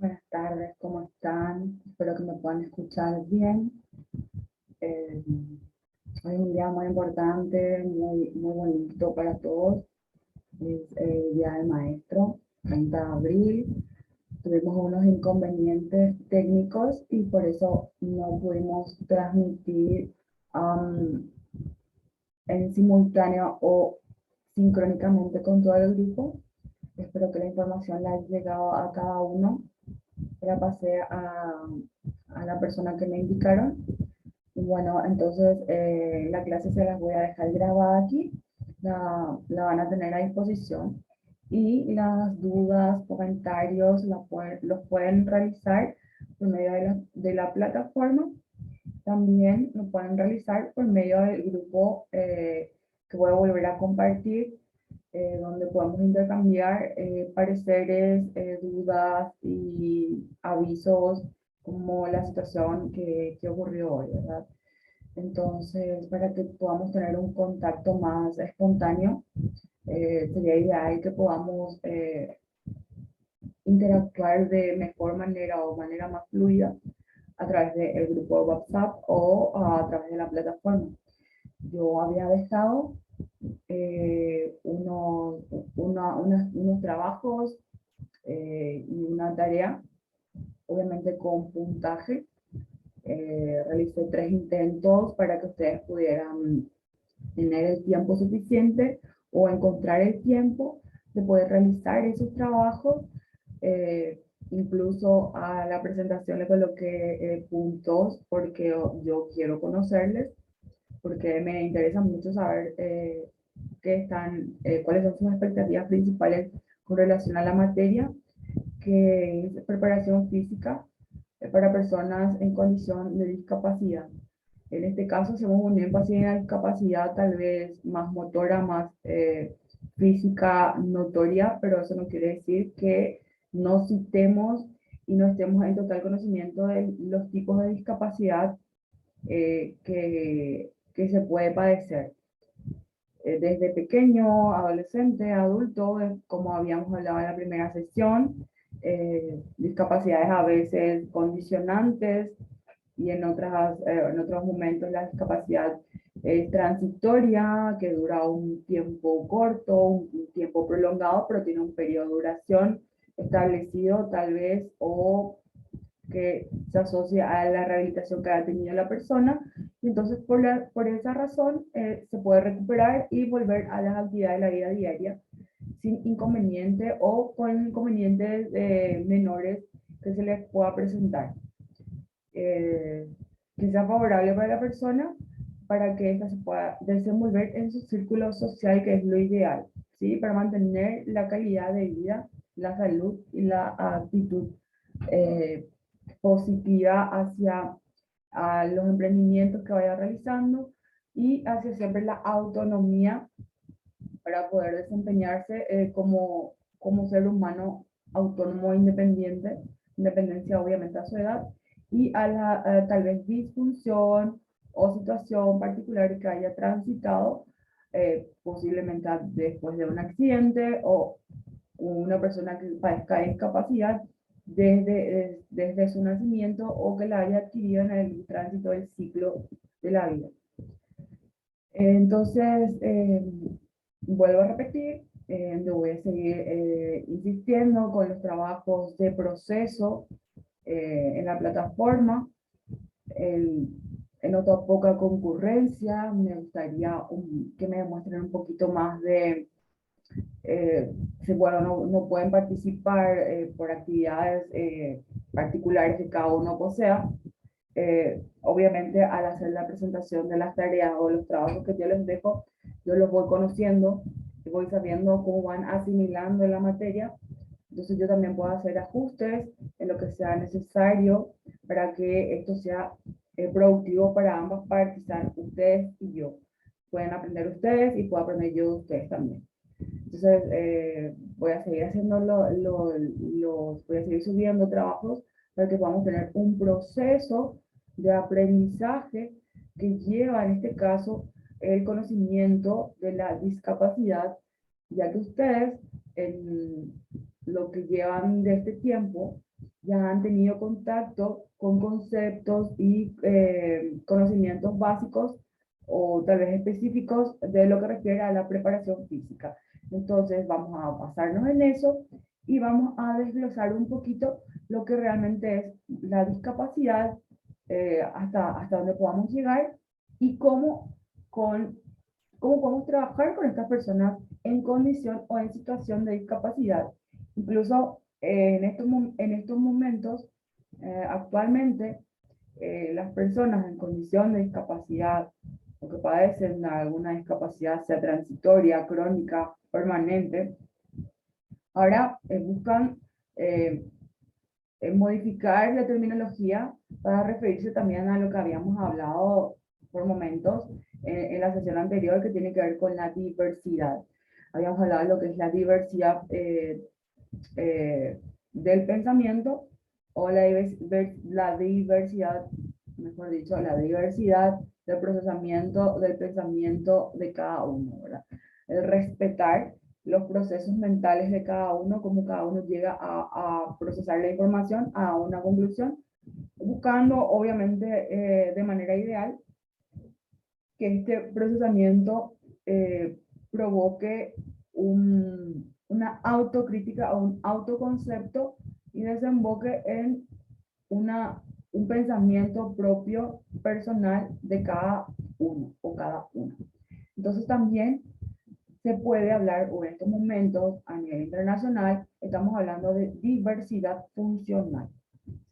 Buenas tardes, ¿cómo están? Espero que me puedan escuchar bien. Eh, Hoy es un día muy importante, muy bonito para todos. Es el Día del Maestro, 30 de abril. Tuvimos unos inconvenientes técnicos y por eso no pudimos transmitir um, en simultáneo o sincrónicamente con todo el grupo. Espero que la información le haya llegado a cada uno. La pasé a la persona que me indicaron. Y bueno, entonces la clase se las voy a dejar grabada aquí, la van a tener a disposición y las dudas, comentarios los pueden realizar por medio de la plataforma. También lo pueden realizar por medio del grupo que voy a volver a compartir, donde podemos intercambiar pareceres, dudas y avisos como la situación que ocurrió hoy, ¿verdad? Entonces, para que podamos tener un contacto más espontáneo, sería ideal que podamos interactuar de mejor manera o manera más fluida a través del grupo de WhatsApp o a través de la plataforma. Yo había dejado unos trabajos y una tarea, obviamente con puntaje. Realicé 3 intentos para que ustedes pudieran tener el tiempo suficiente o encontrar el tiempo de poder realizar esos trabajos. Incluso a la presentación le coloqué puntos porque yo quiero conocerles, porque me interesa mucho saber cuáles son sus expectativas principales con relación a la materia, que es preparación física para personas en condición de discapacidad. En este caso hacemos un énfasis en la discapacidad tal vez más motora, más física notoria, pero eso no quiere decir que no citemos y no estemos en total conocimiento de los tipos de discapacidad que se puede padecer. Desde pequeño, adolescente, adulto, como habíamos hablado en la primera sesión, discapacidades a veces condicionantes y en otros momentos la discapacidad es transitoria, que dura un tiempo corto, un tiempo prolongado, pero tiene un periodo de duración establecido tal vez o que se asocia a la rehabilitación que ha tenido la persona. Y entonces, por esa razón, se puede recuperar y volver a las actividades de la vida diaria sin inconveniente o con inconvenientes menores que se les pueda presentar. Eh, que sea favorable para la persona para que ésta se pueda desenvolver en su círculo social, que es lo ideal, ¿sí? Para mantener la calidad de vida, la salud y la actitud eh, positiva hacia los emprendimientos que vaya realizando y hacia siempre la autonomía para poder desempeñarse como ser humano autónomo e independiente, independencia obviamente a su edad, y a la tal vez disfunción o situación particular que haya transitado, posiblemente después de un accidente o una persona que padezca de discapacidad desde su nacimiento o que la haya adquirido en el tránsito del ciclo de la vida. Entonces, vuelvo a repetir, yo voy a seguir insistiendo con los trabajos de proceso en la plataforma. El, He notado poca concurrencia, me gustaría que me demuestren un poquito más de si bueno, no pueden participar por actividades particulares que cada uno posea. Obviamente, al hacer la presentación de las tareas o los trabajos que yo les dejo, yo los voy conociendo y voy sabiendo cómo van asimilando la materia. Entonces yo también puedo hacer ajustes en lo que sea necesario para que esto sea productivo para ambas partes, sean ustedes y yo. Pueden aprender ustedes y puedo aprender yo de ustedes también. Entonces, voy a seguir haciendo voy a seguir subiendo trabajos para que podamos tener un proceso de aprendizaje que lleva, en este caso, el conocimiento de la discapacidad, ya que ustedes, en lo que llevan de este tiempo, ya han tenido contacto con conceptos y conocimientos básicos o tal vez específicos de lo que refiere a la preparación física. Entonces vamos a basarnos en eso y vamos a desglosar un poquito lo que realmente es la discapacidad, hasta donde podamos llegar y cómo podemos trabajar con estas personas en condición o en situación de discapacidad. Incluso en estos momentos, actualmente, las personas en condición de discapacidad o que padecen alguna discapacidad, sea transitoria, crónica, permanente, ahora buscan eh, modificar la terminología para referirse también a lo que habíamos hablado por momentos en la sesión anterior, que tiene que ver con la diversidad. Habíamos hablado de lo que es la diversidad eh, del pensamiento o la diversidad, mejor dicho, la diversidad del procesamiento del pensamiento de cada uno, ¿verdad? El respetar los procesos mentales de cada uno, cómo cada uno llega a procesar la información a una conclusión, buscando obviamente de manera ideal que este procesamiento provoque una autocrítica o un autoconcepto y desemboque en un pensamiento propio, personal de cada uno o cada una. Entonces también se puede hablar, o en estos momentos a nivel internacional, estamos hablando de diversidad funcional.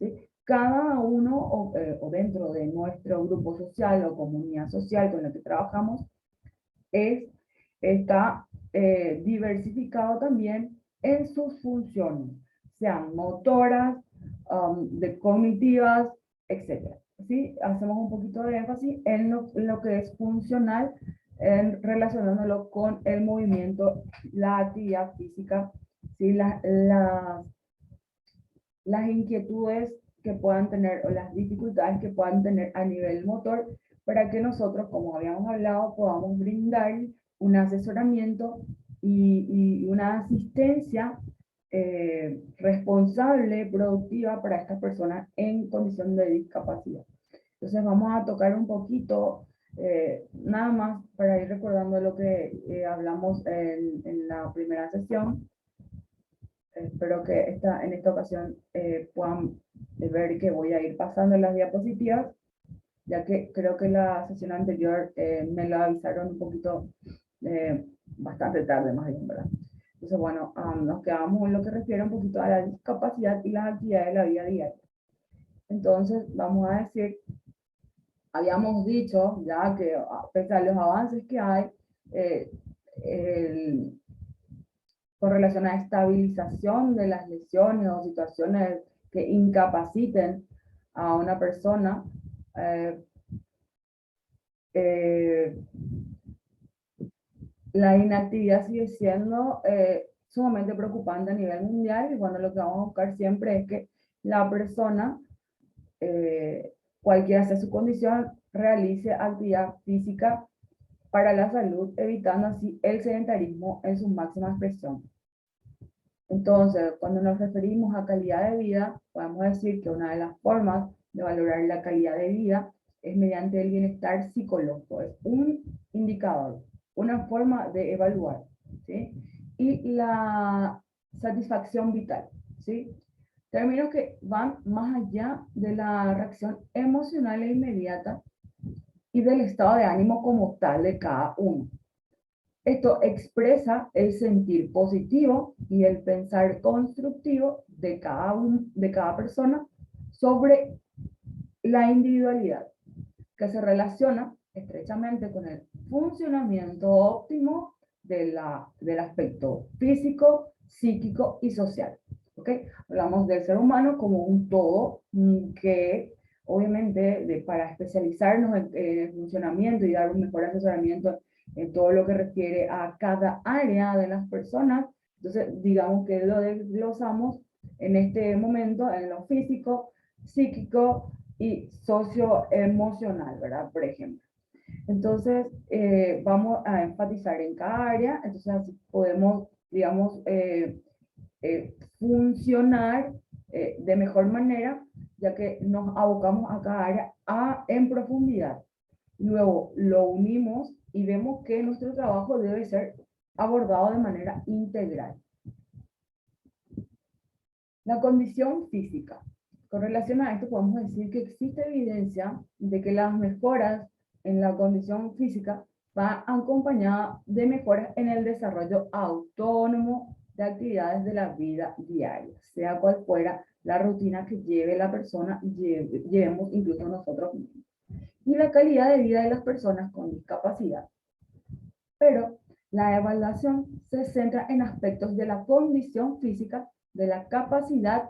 ¿Sí? Cada uno o dentro de nuestro grupo social o comunidad social con la que trabajamos es, está diversificado también en sus funciones, sean motoras, de cognitivas, etc. ¿Sí? Hacemos un poquito de énfasis en lo que es funcional, relacionándolo con el movimiento, la actividad física, ¿sí? Las inquietudes que puedan tener o las dificultades que puedan tener a nivel motor para que nosotros, como habíamos hablado, podamos brindar un asesoramiento y una asistencia responsable, productiva para estas personas en condición de discapacidad. Entonces vamos a tocar un poquito, nada más para ir recordando lo que hablamos en la primera sesión. Espero que en esta ocasión puedan ver que voy a ir pasando las diapositivas, ya que creo que la sesión anterior me lo avisaron un poquito bastante tarde, más bien, ¿verdad? Entonces, bueno, nos quedamos en lo que refiere un poquito a la discapacidad y las actividades de la vida diaria. Entonces, vamos a decir, habíamos dicho ya que a pesar de los avances que hay, eh, el, con relación a estabilización de las lesiones o situaciones que incapaciten a una persona, eh, eh, la inactividad sigue siendo sumamente preocupante a nivel mundial y bueno, lo que vamos a buscar siempre es que la persona, cualquiera sea su condición, realice actividad física para la salud, evitando así el sedentarismo en su máxima expresión. Entonces, cuando nos referimos a calidad de vida, podemos decir que una de las formas de valorar la calidad de vida es mediante el bienestar psicológico. Es un indicador, una forma de evaluar, ¿sí? Y la satisfacción vital, ¿sí? Términos que van más allá de la reacción emocional e inmediata y del estado de ánimo como tal de cada uno. Esto expresa el sentir positivo y el pensar constructivo de cada persona sobre la individualidad, que se relaciona estrechamente con el funcionamiento óptimo del aspecto físico, psíquico y social. ¿Okay? Hablamos del ser humano como un todo que obviamente para especializarnos en el funcionamiento y dar un mejor asesoramiento en todo lo que refiere a cada área de las personas. Entonces, digamos que lo desglosamos en este momento en lo físico, psíquico y socioemocional, ¿verdad? Por ejemplo. Entonces, vamos a enfatizar en cada área, entonces así podemos, digamos, funcionar de mejor manera, ya que nos abocamos a cada área en profundidad. Luego lo unimos y vemos que nuestro trabajo debe ser abordado de manera integral. La condición física. Con relación a esto podemos decir que existe evidencia de que las mejoras en la condición física van acompañadas de mejoras en el desarrollo autónomo de actividades de la vida diaria, sea cual fuera la rutina que lleve la persona, llevemos incluso nosotros mismos. Y la calidad de vida de las personas con discapacidad. Pero la evaluación se centra en aspectos de la condición física, de la capacidad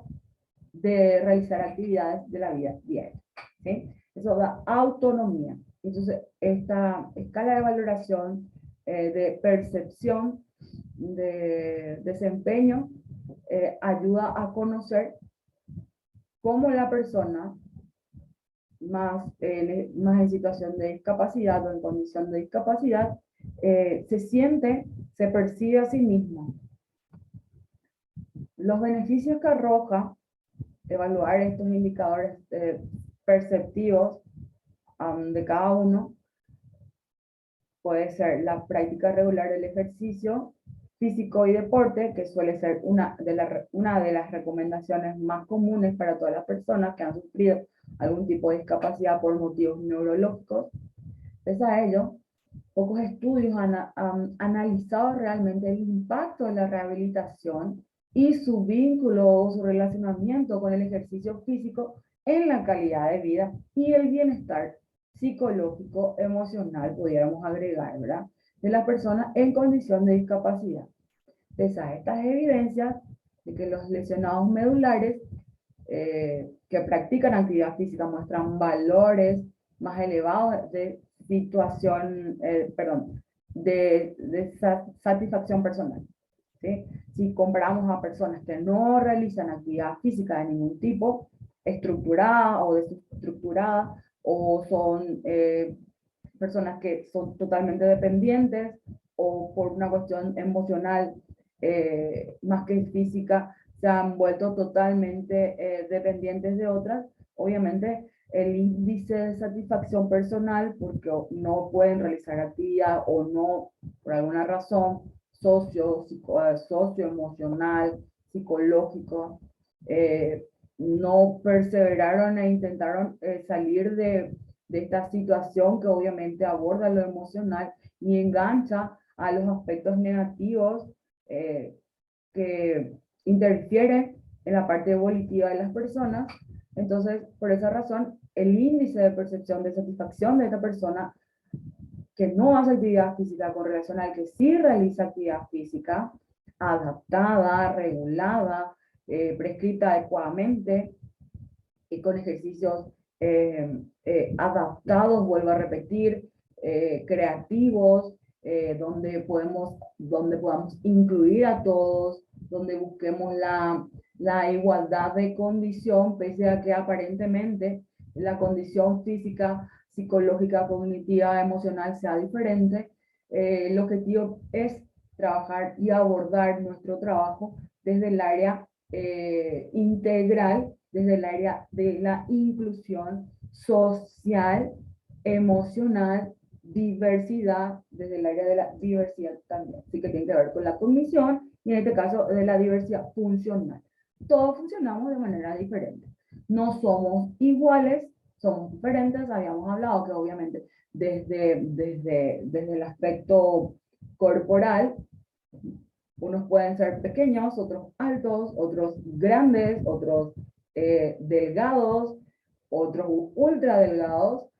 de realizar actividades de la vida diaria. ¿Sí? Eso da autonomía. Entonces, esta escala de valoración, de percepción, de desempeño, ayuda a conocer cómo la persona más en situación de discapacidad o en condición de discapacidad se siente, se percibe a sí misma. Los beneficios que arroja evaluar estos indicadores perceptivos de cada uno puede ser la práctica regular del ejercicio físico y deporte, que suele ser una de las recomendaciones más comunes para todas las personas que han sufrido algún tipo de discapacidad por motivos neurológicos. Pese a ello, pocos estudios han analizado realmente el impacto de la rehabilitación y su vínculo o su relacionamiento con el ejercicio físico en la calidad de vida y el bienestar psicológico, emocional, pudiéramos agregar, ¿verdad?, de las personas en condición de discapacidad. Pese a estas evidencias de que los lesionados medulares que practican actividad física muestran valores más elevados de situación, de satisfacción personal. ¿Sí? Si comparamos a personas que no realizan actividad física de ningún tipo, estructurada o desestructurada, o son personas que son totalmente dependientes, o por una cuestión emocional más que física, se han vuelto totalmente dependientes de otras, obviamente el índice de satisfacción personal, porque no pueden realizar actividad o no, por alguna razón, socioemocional, psicológico, no perseveraron e intentaron salir de esta situación que obviamente aborda lo emocional y engancha a los aspectos negativos que interfieren en la parte evolutiva de las personas. Entonces, por esa razón, el índice de percepción de satisfacción de esta persona que no hace actividad física con relación al que sí realiza actividad física, adaptada, regulada, prescrita adecuadamente y con ejercicios adaptados, vuelvo a repetir, creativos, donde podamos incluir a todos, donde busquemos la igualdad de condición, pese a que aparentemente la condición física, psicológica, cognitiva, emocional sea diferente. El objetivo es trabajar y abordar nuestro trabajo desde el área integral, desde el área de la inclusión social, emocional, diversidad, desde el área de la diversidad también. Así que tiene que ver con la cognición y en este caso de la diversidad funcional. Todos funcionamos de manera diferente. No somos iguales, somos diferentes. Habíamos hablado que obviamente desde el aspecto corporal, unos pueden ser pequeños, otros altos, otros grandes, otros delgados, otros ultra delgados,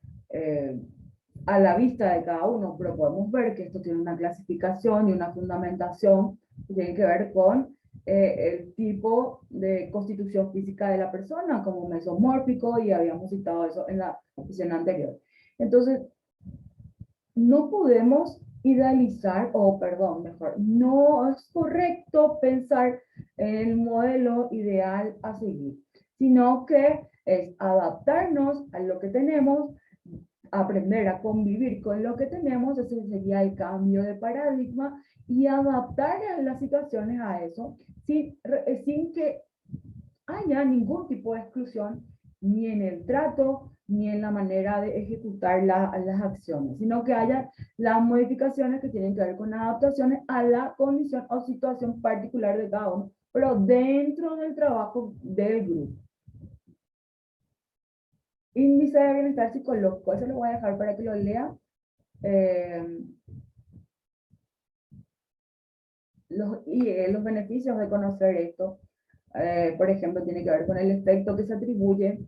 a la vista de cada uno, pero podemos ver que esto tiene una clasificación y una fundamentación que tiene que ver con el tipo de constitución física de la persona, como mesomórfico, y habíamos citado eso en la sesión anterior. Entonces, no podemos idealizar, o perdón, mejor, no es correcto pensar en el modelo ideal a seguir, sino que es adaptarnos a lo que tenemos, aprender a convivir con lo que tenemos, ese sería el cambio de paradigma, y adaptar las situaciones a eso, sin que haya ningún tipo de exclusión, ni en el trato, ni en la manera de ejecutar las acciones, sino que haya las modificaciones que tienen que ver con las adaptaciones a la condición o situación particular de cada uno, pero dentro del trabajo del grupo. Índice de bienestar psicológico, eso lo voy a dejar para que lo lea. Los beneficios de conocer esto, por ejemplo, tiene que ver con el efecto que se atribuye,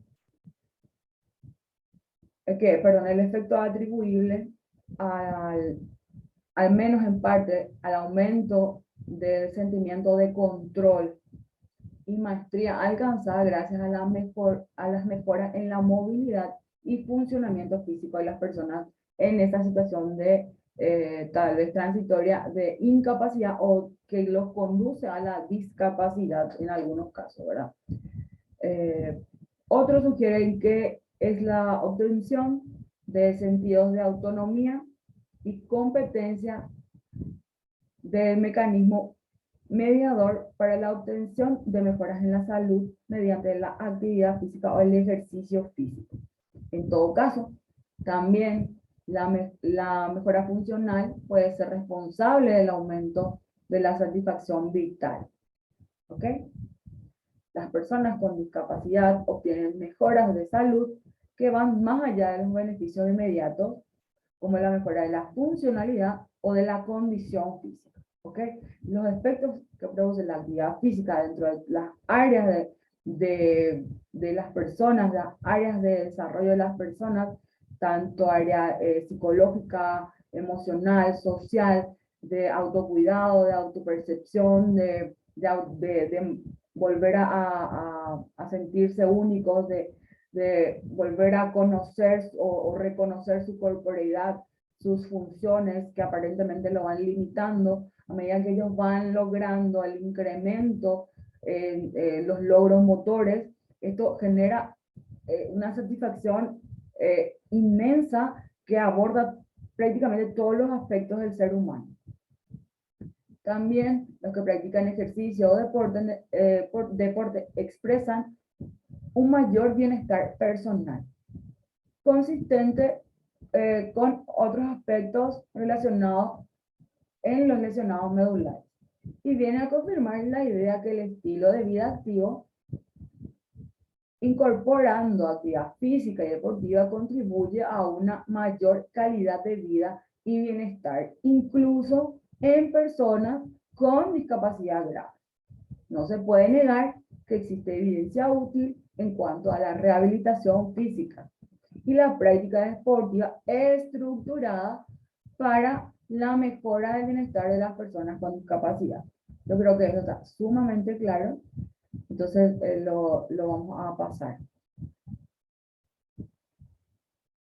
perdón, el efecto atribuible al, al menos en parte al aumento del sentimiento de control y maestría alcanzada gracias a las mejoras en la movilidad y funcionamiento físico de las personas en esta situación de tal vez transitoria de incapacidad o que los conduce a la discapacidad en algunos casos, ¿verdad? Eh, Otros sugieren que es la obtención de sentidos de autonomía y competencia del mecanismo mediador para la obtención de mejoras en la salud mediante la actividad física o el ejercicio físico. En todo caso, también la mejora funcional puede ser responsable del aumento de la satisfacción vital. ¿Ok? Las personas con discapacidad obtienen mejoras de salud que van más allá de los beneficios inmediatos, como la mejora de la funcionalidad o de la condición física. ¿Okay? Los efectos que produce la actividad física dentro de las áreas de las personas, las áreas de desarrollo de las personas, tanto área psicológica, emocional, social, de autocuidado, de autopercepción, de volver a sentirse únicos, de volver a conocer o reconocer su corporeidad, sus funciones que aparentemente lo van limitando, a medida que ellos van logrando el incremento en los logros motores, esto genera una satisfacción inmensa que aborda prácticamente todos los aspectos del ser humano. También los que practican ejercicio o deporte expresan un mayor bienestar personal, consistente con otros aspectos relacionados en los lesionados medulares. Y viene a confirmar la idea que el estilo de vida activo, incorporando actividad física y deportiva, contribuye a una mayor calidad de vida y bienestar, incluso en personas con discapacidad grave. No se puede negar que existe evidencia útil en cuanto a la rehabilitación física y la práctica deportiva estructurada para la mejora del bienestar de las personas con discapacidad. Yo creo que eso está sumamente claro, entonces lo vamos a pasar.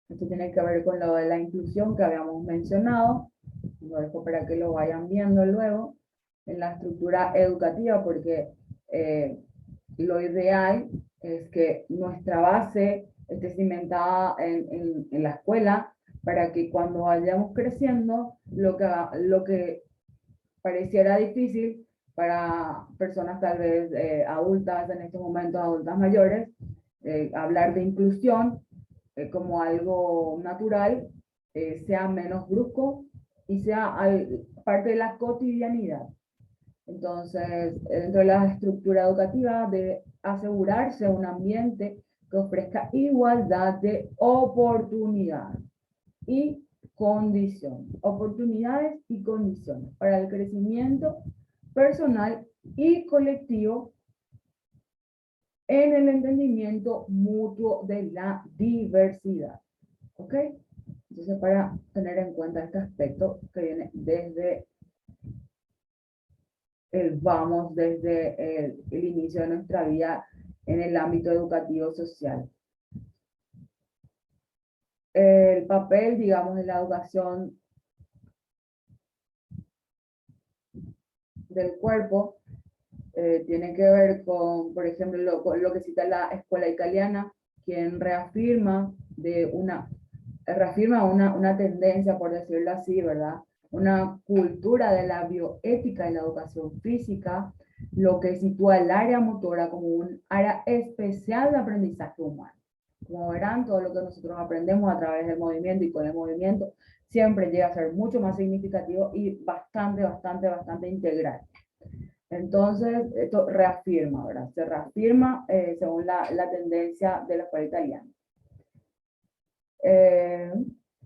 Esto tiene que ver con lo de la inclusión que habíamos mencionado, lo dejo para que lo vayan viendo luego, en la estructura educativa, porque lo ideal es que nuestra base esté cimentada en la escuela, para que cuando vayamos creciendo, lo que pareciera difícil para personas tal vez adultas, en estos momentos adultas mayores, hablar de inclusión como algo natural, sea menos brusco y sea parte de la cotidianidad. Entonces, dentro de la estructura educativa debe asegurarse un ambiente que ofrezca igualdad de oportunidades y condiciones, oportunidades y condiciones para el crecimiento personal y colectivo en el entendimiento mutuo de la diversidad. ¿Ok? Entonces, para tener en cuenta este aspecto que viene desde desde el inicio de nuestra vida en el ámbito educativo social. El papel, digamos, de la educación del cuerpo tiene que ver con, por ejemplo, lo que cita la escuela italiana, quien reafirma una tendencia, por decirlo así, ¿verdad? una cultura de la bioética y la educación física, lo que sitúa el área motora como un área especial de aprendizaje humano. Como verán, todo lo que nosotros aprendemos a través del movimiento y con el movimiento siempre llega a ser mucho más significativo y bastante integral. Entonces, esto reafirma, ¿verdad? Se reafirma según la tendencia de la escuela italiana. Eh,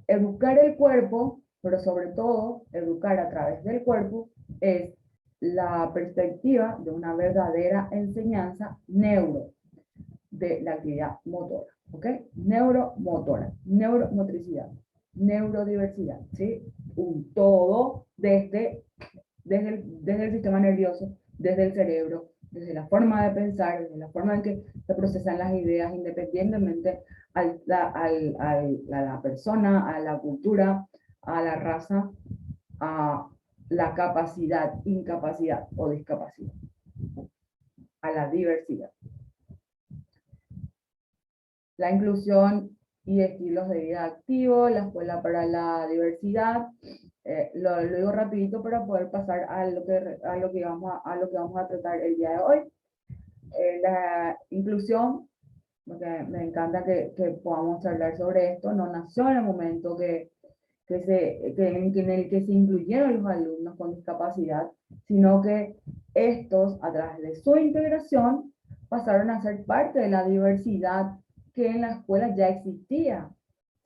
Educar el cuerpo, pero sobre todo educar a través del cuerpo, es la perspectiva de una verdadera enseñanza neuro de la actividad motora, ¿ok? Neuromotora, neuromotricidad, neurodiversidad, ¿sí? Un todo desde el sistema nervioso, desde el cerebro, desde la forma de pensar, desde la forma en que se procesan las ideas, independientemente a la persona, a la cultura, a la raza, a la capacidad, incapacidad o discapacidad, a la diversidad. La inclusión y estilos de vida activos, la escuela para la diversidad. Lo digo rapidito para poder pasar a lo que vamos a tratar el día de hoy. La inclusión, porque me encanta que podamos hablar sobre esto, no nació en el momento en el que se incluyeron los alumnos con discapacidad, sino que estos, a través de su integración, pasaron a ser parte de la diversidad que en la escuela ya existía,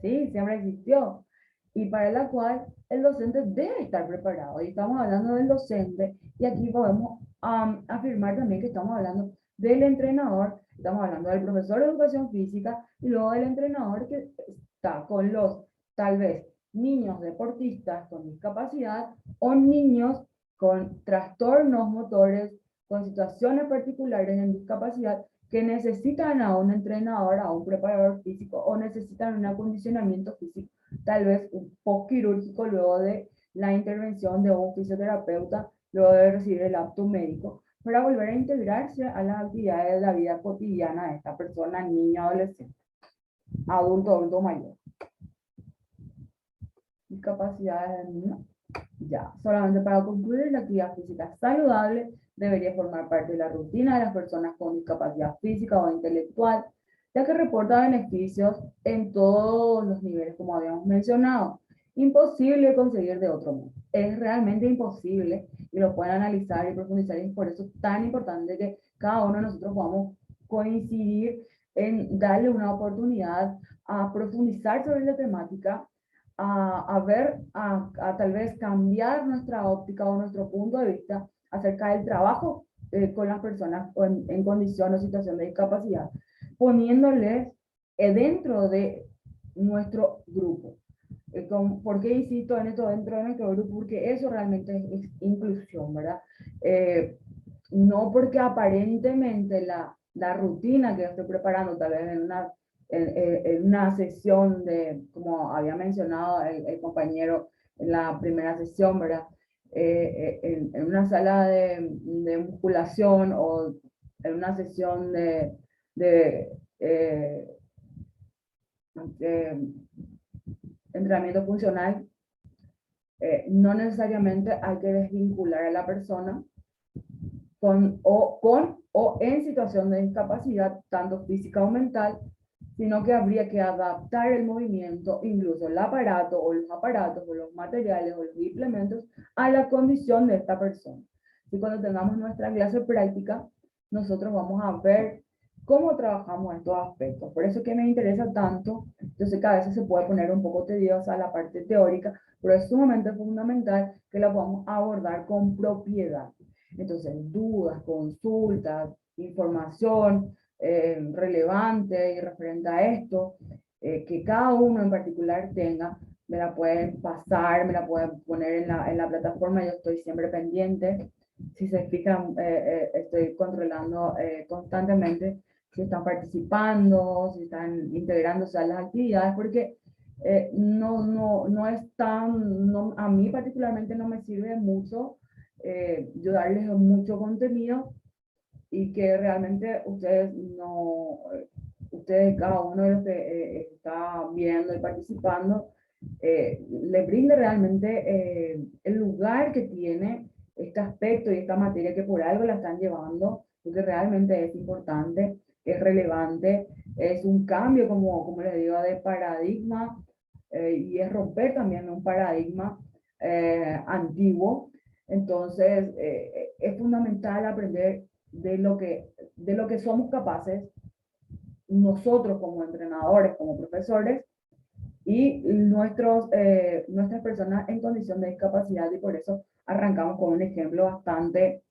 ¿sí? Siempre existió, y para la cual el docente debe estar preparado. Y estamos hablando del docente, y aquí podemos afirmar también que estamos hablando del entrenador, estamos hablando del profesor de educación física, y luego del entrenador que está con los, tal vez, niños deportistas con discapacidad o niños con trastornos motores, con situaciones particulares en discapacidad que necesitan a un entrenador, a un preparador físico o necesitan un acondicionamiento físico, tal vez un post quirúrgico luego de la intervención de un fisioterapeuta, luego de recibir el apto médico, para volver a integrarse a las actividades de la vida cotidiana de esta persona, niño, adolescente, adulto mayor. Discapacidades, no. Ya, solamente para concluir, la actividad física saludable debería formar parte de la rutina de las personas con discapacidad física o intelectual, ya que reporta beneficios en todos los niveles, como habíamos mencionado. Imposible conseguir de otro modo. Es realmente imposible y lo pueden analizar y profundizar, y por eso es tan importante que cada uno de nosotros podamos coincidir en darle una oportunidad a profundizar sobre la temática, a ver, tal vez cambiar nuestra óptica o nuestro punto de vista acerca del trabajo con las personas en condición o situación de discapacidad, poniéndoles dentro de nuestro grupo. ¿Por qué insisto en esto dentro de nuestro grupo? Porque eso realmente es inclusión, ¿verdad? No porque aparentemente la rutina que yo estoy preparando, tal vez en una sesión de, como había mencionado el compañero en la primera sesión, ¿verdad? En una sala de musculación o en una sesión de de entrenamiento funcional, no necesariamente hay que desvincular a la persona con o en situación de discapacidad, tanto física o mental, sino que habría que adaptar el movimiento, incluso el aparato o los aparatos o los materiales o los implementos a la condición de esta persona. Y cuando tengamos nuestra clase práctica, nosotros vamos a ver cómo trabajamos estos aspectos. Por eso es que me interesa tanto. Yo sé que a veces se puede poner un poco tediosa la parte teórica, pero es sumamente fundamental que la podamos abordar con propiedad. Entonces, dudas, consultas, información relevante y referente a esto, que cada uno en particular tenga, me la pueden pasar, me la pueden poner en la plataforma, yo estoy siempre pendiente. Si se fijan, estoy controlando constantemente si están participando, si están integrándose a las actividades, porque no es tan, no, a mí particularmente no me sirve mucho yo darles mucho contenido y que realmente ustedes, cada uno de los que está viendo y participando, le brinde realmente el lugar que tiene este aspecto y esta materia que por algo la están llevando, porque realmente es importante, es relevante, es un cambio, como les digo, de paradigma, y es romper también un paradigma antiguo. Entonces, es fundamental aprender de lo que somos capaces nosotros como entrenadores, como profesores, y nuestras personas en condición de discapacidad, y por eso arrancamos con un ejemplo bastante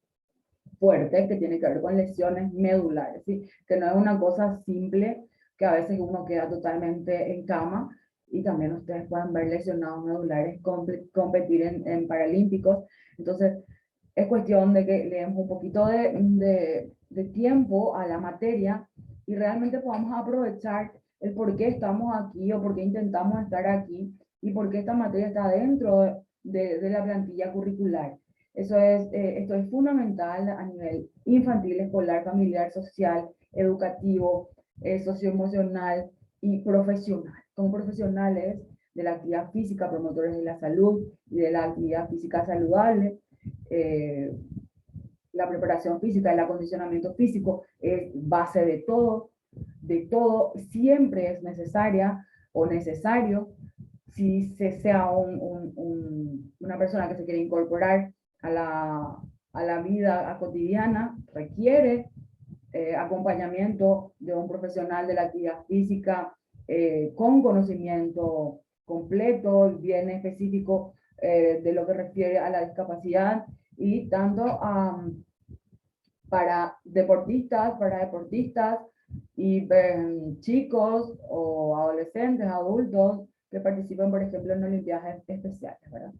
fuerte que tiene que ver con lesiones medulares, ¿sí? Que no es una cosa simple, que a veces uno queda totalmente en cama, y también ustedes pueden ver lesionados medulares competir en paralímpicos. Entonces, es cuestión de que le demos un poquito de tiempo a la materia y realmente podamos aprovechar el por qué estamos aquí o por qué intentamos estar aquí y por qué esta materia está dentro de la plantilla curricular. Esto es fundamental a nivel infantil, escolar, familiar, social, educativo, socioemocional y profesional. Como profesionales de la actividad física, promotores de la salud y de la actividad física saludable, eh, la preparación física, el acondicionamiento físico es base de todo, siempre es necesaria o necesario si se sea una persona que se quiere incorporar a la vida cotidiana, requiere acompañamiento de un profesional de la actividad física con conocimiento completo, bien específico de lo que refiere a la discapacidad y tanto para deportistas y chicos o adolescentes, adultos que participen, por ejemplo, en olimpiadas especiales, ¿verdad?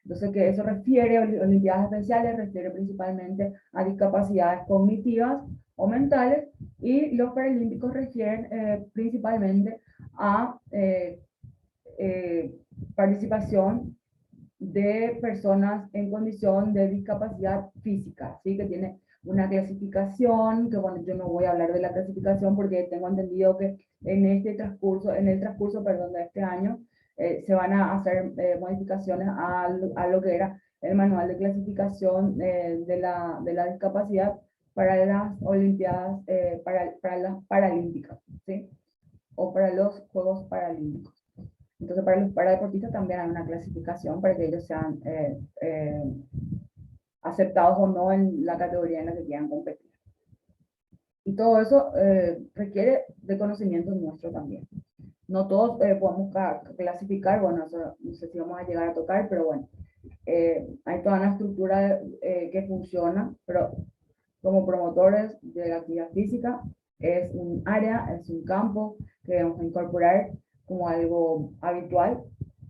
Entonces, que eso refiere, olimpiadas especiales, refiere principalmente a discapacidades cognitivas o mentales, y los paralímpicos refieren principalmente a participación de personas en condición de discapacidad física, ¿sí? Que tiene una clasificación, que bueno, yo no voy a hablar de la clasificación porque tengo entendido que en el transcurso, perdón, de este año, se van a hacer modificaciones a lo que era el manual de clasificación de la discapacidad para las Olimpiadas, para las Paralímpicas, ¿sí? O para los Juegos Paralímpicos. Entonces, para los paradeportistas también hay una clasificación para que ellos sean aceptados o no en la categoría en la que quieran competir. Y todo eso requiere de conocimiento nuestro también. No todos podemos clasificar, bueno, eso, no sé si vamos a llegar a tocar, pero bueno, hay toda una estructura que funciona, pero como promotores de la actividad física es un área, es un campo que debemos incorporar como algo habitual,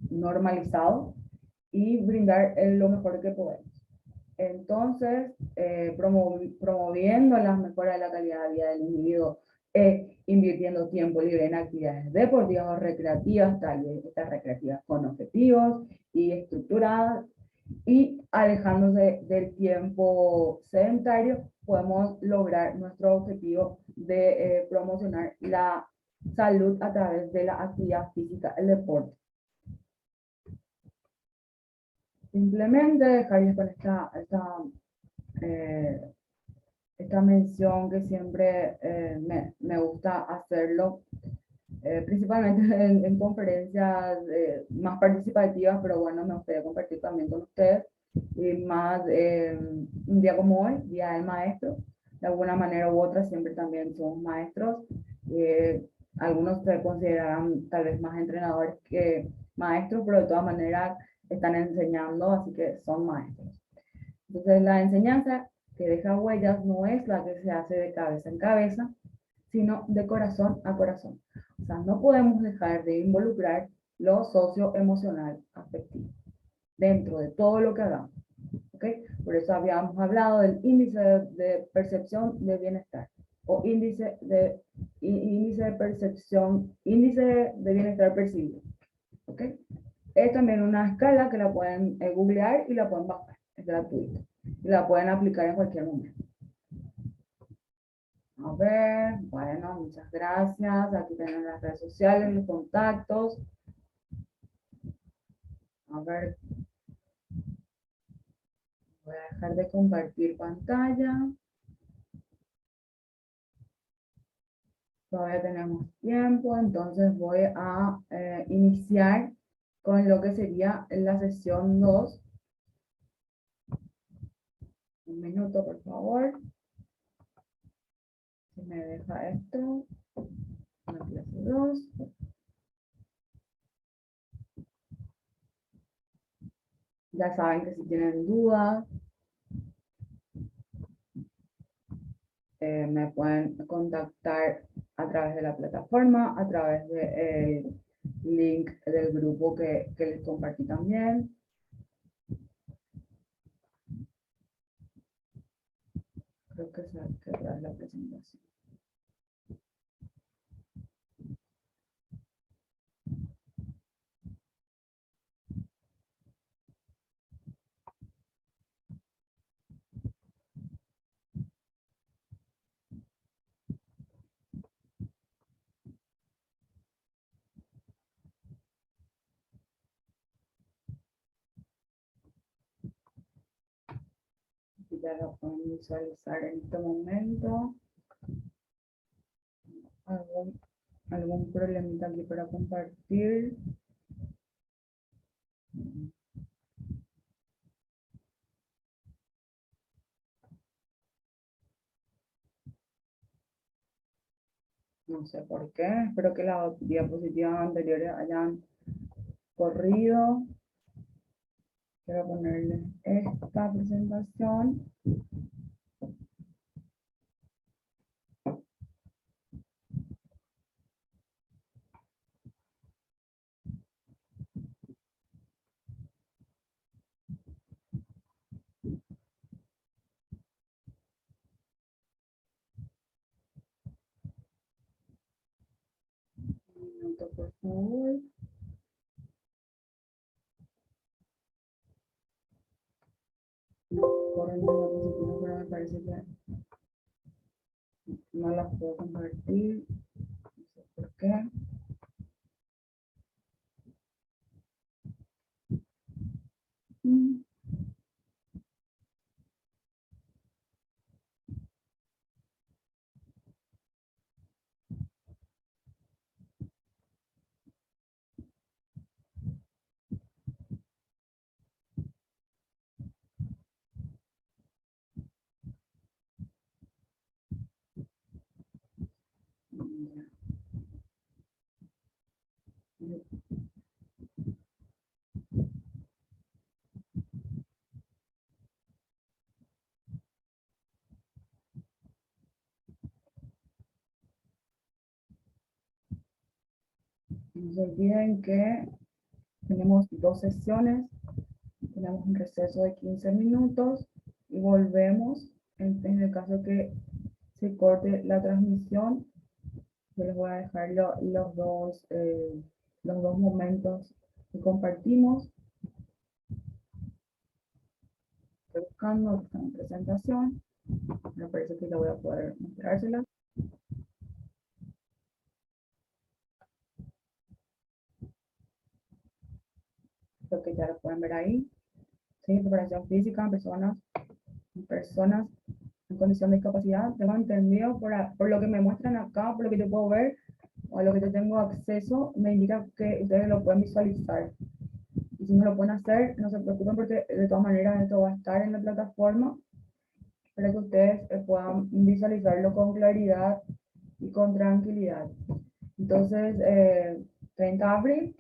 normalizado, y brindar lo mejor que podemos. Entonces, promoviendo las mejoras de la calidad de vida del individuo, invirtiendo tiempo libre en actividades deportivas o recreativas, tal vez estas recreativas con objetivos y estructuradas, y alejándose del tiempo sedentario, podemos lograr nuestro objetivo de promocionar la salud a través de la actividad física, el deporte. Simplemente dejarles con eh, esta mención que siempre me gusta hacerlo, principalmente en conferencias más participativas, pero bueno, me gustaría compartir también con ustedes, y más un día como hoy, Día del Maestro, de alguna manera u otra siempre también somos maestros. eh, Algunos se consideran tal vez más entrenadores que maestros, pero de todas maneras están enseñando, así que son maestros. Entonces, la enseñanza que deja huellas no es la que se hace de cabeza en cabeza, sino de corazón a corazón. O sea, no podemos dejar de involucrar lo socioemocional afectivo dentro de todo lo que hagamos. ¿Okay? Por eso habíamos hablado del índice de percepción de bienestar o índice de percepción, índice de bienestar percibido. ¿Okay? Es también una escala que la pueden googlear y la pueden bajar, es gratuita. Y la pueden aplicar en cualquier momento. A ver, bueno, muchas gracias. Aquí tienen las redes sociales, los contactos. A ver, voy a dejar de compartir pantalla. Todavía tenemos tiempo, entonces voy a iniciar con lo que sería la sesión 2. Un minuto, por favor. Si me deja esto. La clase 2. Ya saben que si tienen dudas, me pueden contactar a través de la plataforma, a través del link del grupo que les compartí también. Creo que se queda la presentación. Y ya lo pueden visualizar en este momento. ¿Algún problemita aquí para compartir? No sé por qué. Espero que las diapositivas anteriores hayan corrido. Quiero ponerles esta presentación. Un minuto, por favor. Corren las diapositivas, pero me parece que no las puedo compartir. No sé por qué. No se olviden que tenemos 2 sesiones, tenemos un receso de 15 minutos y volvemos en el caso que se corte la transmisión. Yo les voy a dejar los dos momentos que compartimos. Estoy buscando esta presentación. Me parece que la voy a poder mostrársela. Creo que ya lo pueden ver ahí. Sí, preparación física en personas en condición de discapacidad. Tengo entendido por lo que me muestran acá, por lo que yo puedo ver, o a lo que yo tengo acceso, me indica que ustedes lo pueden visualizar. Y si no lo pueden hacer, no se preocupen porque de todas maneras esto va a estar en la plataforma para que ustedes puedan visualizarlo con claridad y con tranquilidad. Entonces, 30 de abril,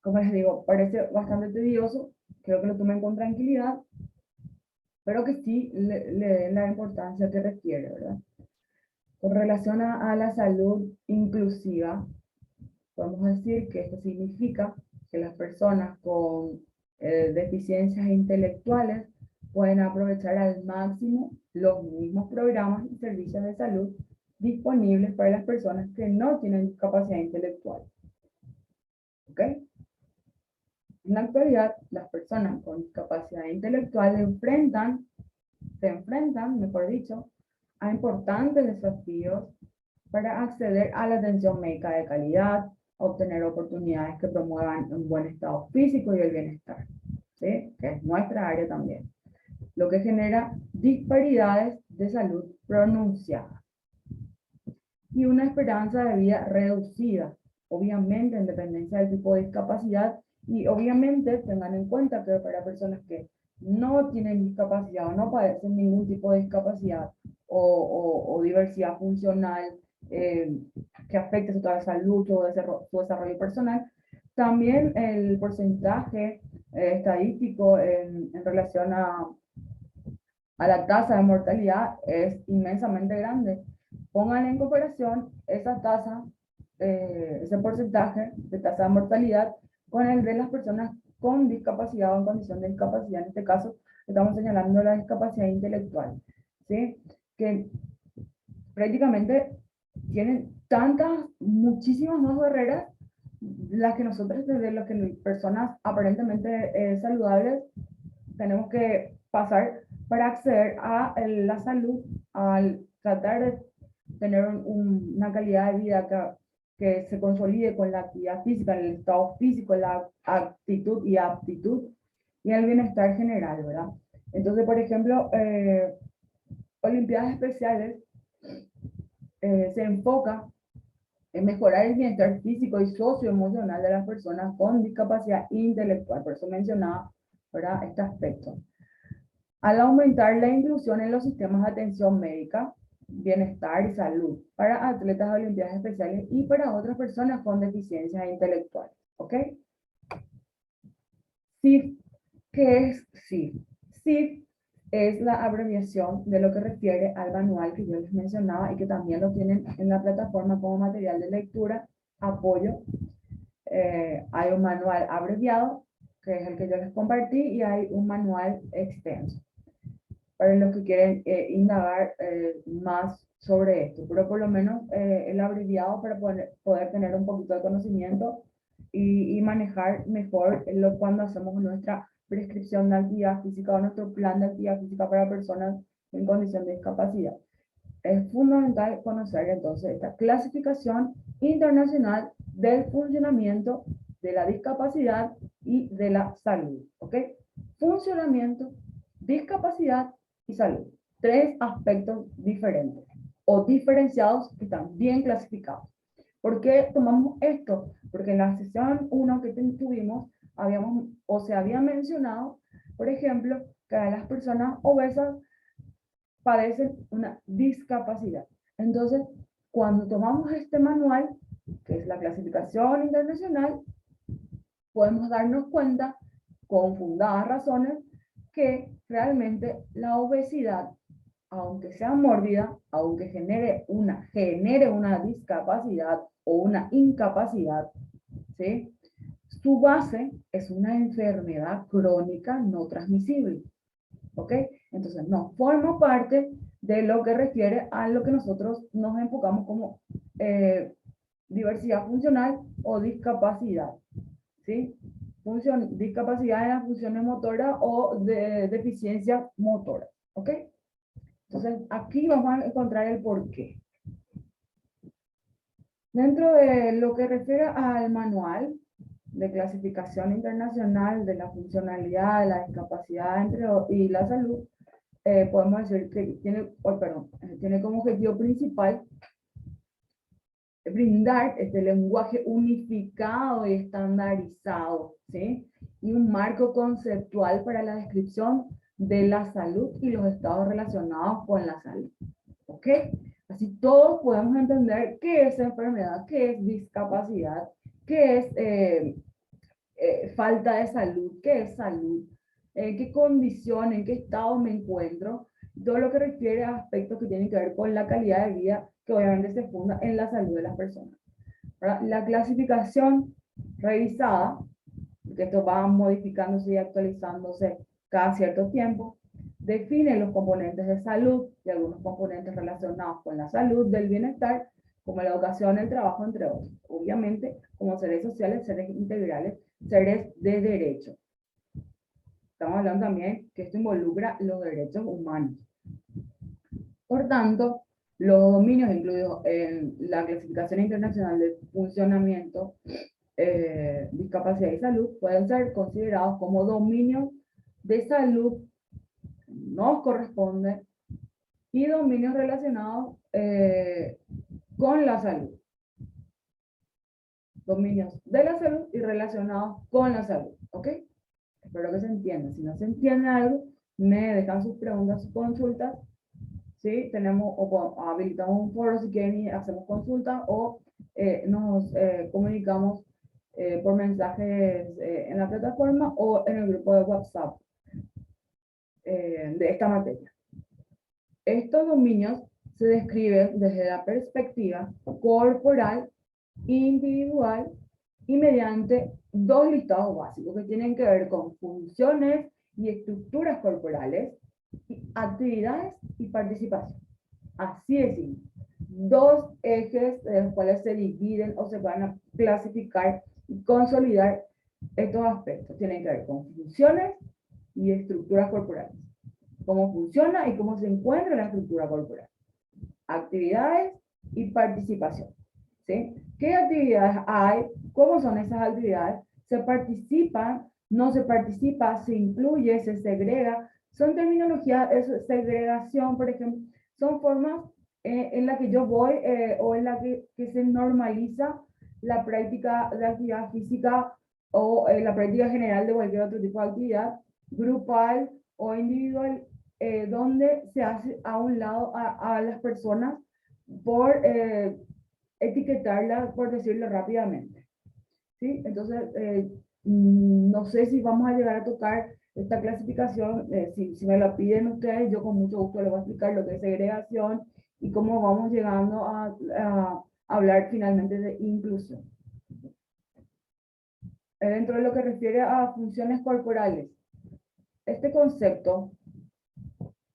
como les digo, parece bastante tedioso, creo que lo tomen con tranquilidad, pero que sí le den la importancia que requiere, ¿verdad? Con relación a la salud inclusiva, podemos decir que esto significa que las personas con deficiencias intelectuales pueden aprovechar al máximo los mismos programas y servicios de salud disponibles para las personas que no tienen discapacidad intelectual. ¿Ok? En la actualidad, las personas con discapacidad intelectual se enfrentan, mejor dicho, a importantes desafíos para acceder a la atención médica de calidad, obtener oportunidades que promuevan un buen estado físico y el bienestar, ¿sí? Que es nuestra área también, lo que genera disparidades de salud pronunciadas y una esperanza de vida reducida, obviamente en dependencia del tipo de discapacidad, y obviamente tengan en cuenta que para personas que no tienen discapacidad o no padecen ningún tipo de discapacidad o diversidad funcional que afecte su salud o su desarrollo personal, también el porcentaje estadístico en relación a la tasa de mortalidad es inmensamente grande. Pongan en comparación esa tasa, ese porcentaje de tasa de mortalidad con el de las personas con discapacidad o en condición de discapacidad. En este caso, estamos señalando la discapacidad intelectual, ¿sí? Que prácticamente tienen tantas, muchísimas más barreras las que nosotros, desde las que personas aparentemente saludables, tenemos que pasar para acceder a la salud, al tratar de tener una calidad de vida que se consolide con la actividad física, el estado físico, la actitud y aptitud y el bienestar general, ¿verdad? Entonces, por ejemplo, Olimpiadas Especiales se enfoca en mejorar el bienestar físico y socioemocional de las personas con discapacidad intelectual. Por eso mencionaba, ¿verdad?, este aspecto. Al aumentar la inclusión en los sistemas de atención médica, bienestar y salud para atletas de Olimpiadas Especiales y para otras personas con deficiencias intelectuales. ¿Ok? CIF, ¿qué es CIF? CIF es la abreviación de lo que refiere al manual que yo les mencionaba y que también lo tienen en la plataforma como material de lectura, apoyo. Hay un manual abreviado, que es el que yo les compartí, y hay un manual extenso para los que quieren indagar más sobre esto, pero por lo menos el abreviado para poder tener un poquito de conocimiento y manejar mejor cuando hacemos nuestra prescripción de actividad física o nuestro plan de actividad física para personas en condición de discapacidad. Es fundamental conocer entonces esta clasificación internacional del funcionamiento de la discapacidad y de la salud. ¿Ok? Funcionamiento, discapacidad y salud. Tres aspectos diferentes o diferenciados que están bien clasificados. ¿Por qué tomamos esto? Porque en la sesión 1 que tuvimos, se había mencionado, por ejemplo, que las personas obesas padecen una discapacidad. Entonces, cuando tomamos este manual, que es la clasificación internacional, podemos darnos cuenta, con fundadas razones, que realmente la obesidad, aunque sea mórbida, aunque genere una discapacidad o una incapacidad, ¿sí?, su base es una enfermedad crónica no transmisible. ¿Ok? Entonces, no forma parte de lo que refiere a lo que nosotros nos enfocamos como diversidad funcional o discapacidad. ¿Sí? Discapacidad en las funciones motoras o de deficiencia motora. ¿Ok? Entonces, aquí vamos a encontrar el porqué. Dentro de lo que refiere al manual de clasificación internacional de la funcionalidad, de la discapacidad y la salud, podemos decir que tiene como objetivo principal brindar este lenguaje unificado y estandarizado, ¿sí? Y un marco conceptual para la descripción de la salud y los estados relacionados con la salud, ¿ok? Así todos podemos entender qué es enfermedad, qué es discapacidad, qué es falta de salud, qué es salud, en qué condición, en qué estado me encuentro, todo lo que refiere a aspectos que tienen que ver con la calidad de vida, que obviamente se funda en la salud de las personas. ¿Verdad? La clasificación revisada, que esto va modificándose y actualizándose cada cierto tiempo, define los componentes de salud y algunos componentes relacionados con la salud, del bienestar, como la educación, el trabajo, entre otros. Obviamente, como seres sociales, seres integrales, seres de derecho. Estamos hablando también que esto involucra los derechos humanos. Por tanto, Los dominios incluidos en la clasificación internacional de funcionamiento, discapacidad y salud pueden ser considerados como dominios de salud, nos corresponde, y dominios relacionados con la salud. Dominios de la salud y relacionados con la salud, ¿ok? Espero que se entienda. Si no se entiende algo, me dejan sus preguntas, sus consultas. ¿Sí? Tenemos, o habilitamos un foro si quieren y hacemos consultas, o nos comunicamos por mensajes en la plataforma o en el grupo de WhatsApp de esta materia. Estos dominios se describen desde la perspectiva corporal, individual y mediante dos listados básicos que tienen que ver con funciones y estructuras corporales, actividades y participación. Así es simple. Dos ejes de los cuales se dividen o se van a clasificar y consolidar estos aspectos. Tienen que ver con funciones y estructuras corporales. Cómo funciona y cómo se encuentra la estructura corporal. Actividades y participación. ¿Sí? ¿Qué actividades hay? ¿Cómo son esas actividades? ¿Se participa? ¿No se participa? ¿Se incluye? ¿Se segrega? Son terminologías, segregación, por ejemplo, son formas en las que yo voy o en la que se normaliza la práctica de actividad física o la práctica general de cualquier otro tipo de actividad, grupal o individual, donde se hace a un lado a las personas por etiquetarlas, por decirlo rápidamente. ¿Sí? Entonces, no sé si vamos a llegar a tocar esta clasificación. Si me lo piden ustedes, yo con mucho gusto les voy a explicar lo que es segregación y cómo vamos llegando a hablar finalmente de inclusión. Dentro de lo que refiere a funciones corporales, este concepto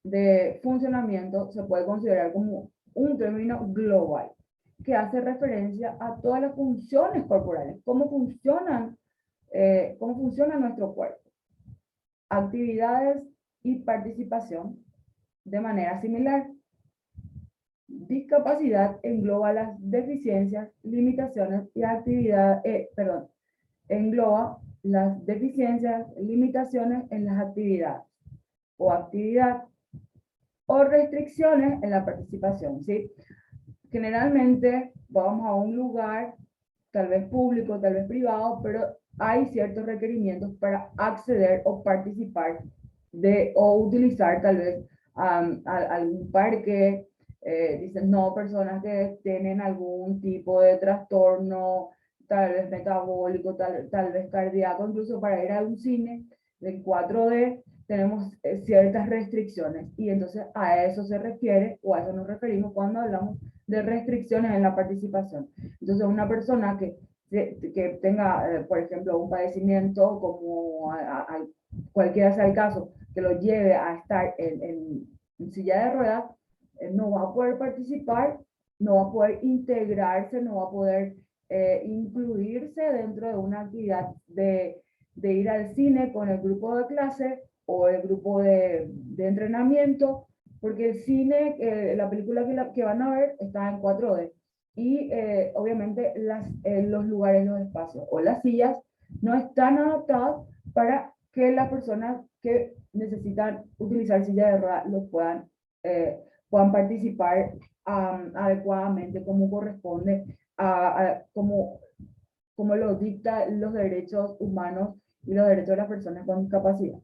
de funcionamiento se puede considerar como un término global que hace referencia a todas las funciones corporales, cómo funciona nuestro cuerpo, actividades y participación de manera similar. Discapacidad engloba las deficiencias, limitaciones y engloba las deficiencias, limitaciones en las actividades o actividad o restricciones en la participación, ¿sí? Generalmente vamos a un lugar, tal vez público, tal vez privado, pero hay ciertos requerimientos para acceder o participar o utilizar tal vez algún parque. Dicen, no, personas que tienen algún tipo de trastorno, tal vez metabólico, tal vez cardíaco, incluso para ir a un cine de 4D, tenemos ciertas restricciones, y entonces a eso se refiere, o a eso nos referimos cuando hablamos de restricciones en la participación. Entonces, una persona que tenga, por ejemplo, un padecimiento como cualquiera sea el caso, que lo lleve a estar en silla de ruedas, no va a poder participar, no va a poder integrarse, no va a poder incluirse dentro de una actividad de ir al cine con el grupo de clase o el grupo de entrenamiento, porque el cine, la película que van a ver está en 4D. Y obviamente los lugares, los espacios o las sillas no están adaptadas para que las personas que necesitan utilizar silla de ruedas puedan participar adecuadamente como corresponde, como lo dicta los derechos humanos y los derechos de las personas con discapacidad.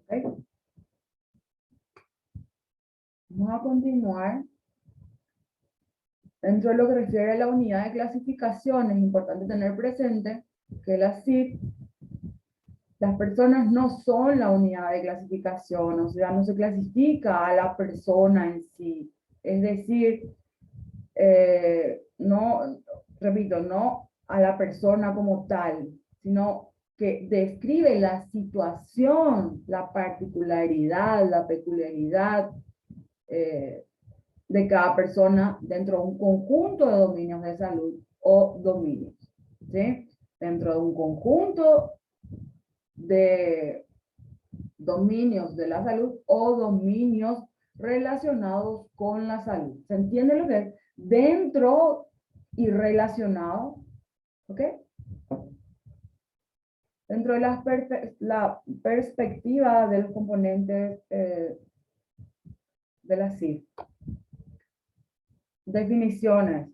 ¿Okay? Vamos a continuar. Dentro de lo que refiere a la unidad de clasificación, es importante tener presente que la CIP, las personas no son la unidad de clasificación, o sea, no se clasifica a la persona en sí. Es decir, no, repito, no a la persona como tal, sino que describe la situación, la particularidad, la peculiaridad de cada persona dentro de un conjunto de dominios de salud o dominios, ¿sí? Dentro de un conjunto de dominios de la salud o dominios relacionados con la salud. ¿Se entiende lo que es? Dentro y relacionado, ¿ok? Dentro de la perspectiva de los componentes de la CIF. Definiciones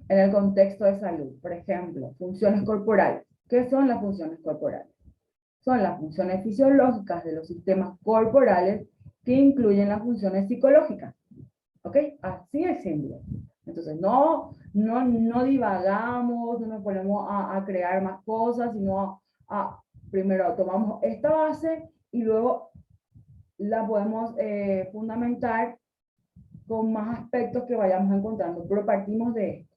en el contexto de salud. Por ejemplo, funciones corporales. ¿Qué son las funciones corporales? Son las funciones fisiológicas de los sistemas corporales que incluyen las funciones psicológicas. ¿Ok? Así es simple. Entonces, no divagamos, no nos ponemos a crear más cosas, sino primero tomamos esta base y luego la podemos fundamentar con más aspectos que vayamos encontrando, pero partimos de esto.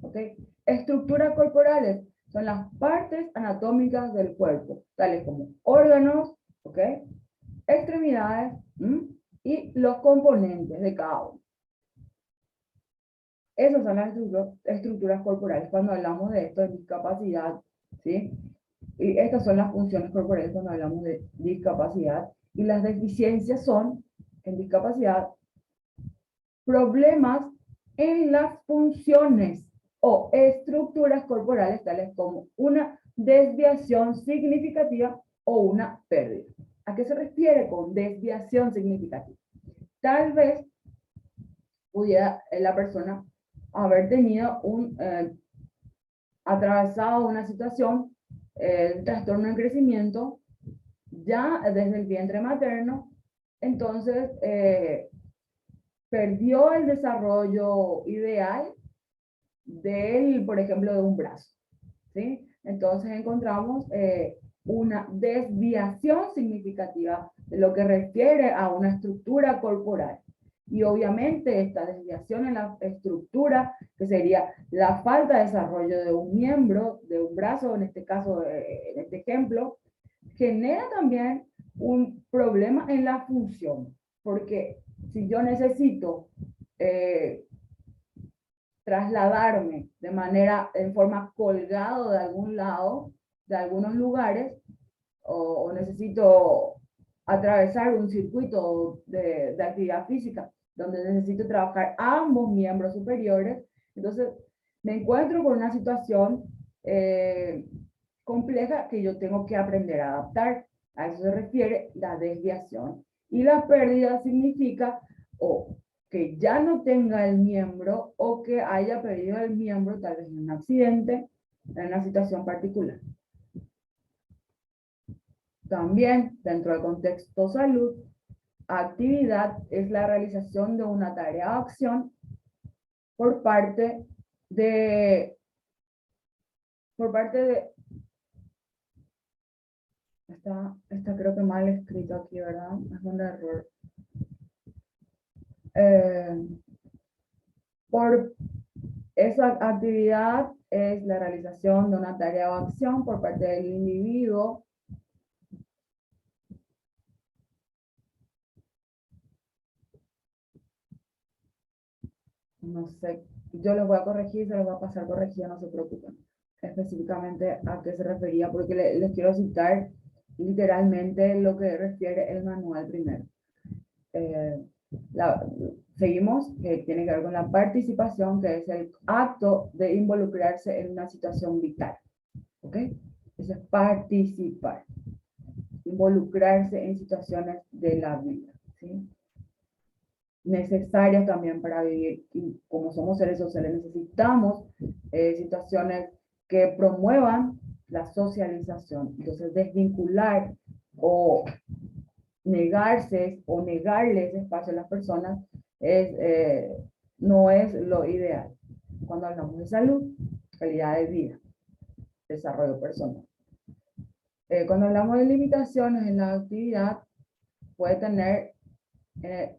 ¿Ok? Estructuras corporales son las partes anatómicas del cuerpo, tales como órganos, ¿ok? Extremidades y los componentes de cada uno. Esas son las estructuras corporales cuando hablamos de esto de discapacidad, ¿sí? Y estas son las funciones corporales cuando hablamos de discapacidad. Y las deficiencias son, en discapacidad, problemas en las funciones o estructuras corporales, tales como una desviación significativa o una pérdida. ¿A qué se refiere con desviación significativa? Tal vez pudiera la persona haber tenido atravesado una situación, el trastorno de crecimiento, ya desde el vientre materno, entonces perdió el desarrollo ideal por ejemplo, de un brazo, ¿sí? Entonces encontramos una desviación significativa de lo que refiere a una estructura corporal. Y obviamente esta desviación en la estructura, que sería la falta de desarrollo de un miembro, de un brazo, en este caso, en este ejemplo, genera también un problema en la función. Porque si yo necesito trasladarme en forma colgado de algún lado, de algunos lugares, o necesito atravesar un circuito de actividad física, donde necesito trabajar ambos miembros superiores, entonces me encuentro con una situación compleja que yo tengo que aprender a adaptar. A eso se refiere la desviación. Y la pérdida significa o que ya no tenga el miembro o que haya perdido el miembro tal vez en un accidente, en una situación particular. También, dentro del contexto salud, actividad es la realización de una tarea o acción por parte de, por parte de, está creo que mal escrito aquí, ¿verdad? Es un error. Por esa actividad es la realización de una tarea o acción por parte del individuo. No sé, yo los voy a corregir, se los voy a pasar corregido, no se preocupen. Específicamente a qué se refería, porque les quiero citar literalmente lo que refiere el manual primero. Eh, seguimos, que tiene que ver con la participación, que es el acto de involucrarse en una situación vital. ¿Ok? Eso es participar. Involucrarse en situaciones de la vida. ¿Sí? Necesarias también para vivir. Y como somos seres sociales, necesitamos situaciones que promuevan la socialización. Entonces, desvincular o negarse o negarle ese espacio a las personas no es lo ideal. Cuando hablamos de salud, calidad de vida, desarrollo personal. Cuando hablamos de limitaciones en la actividad,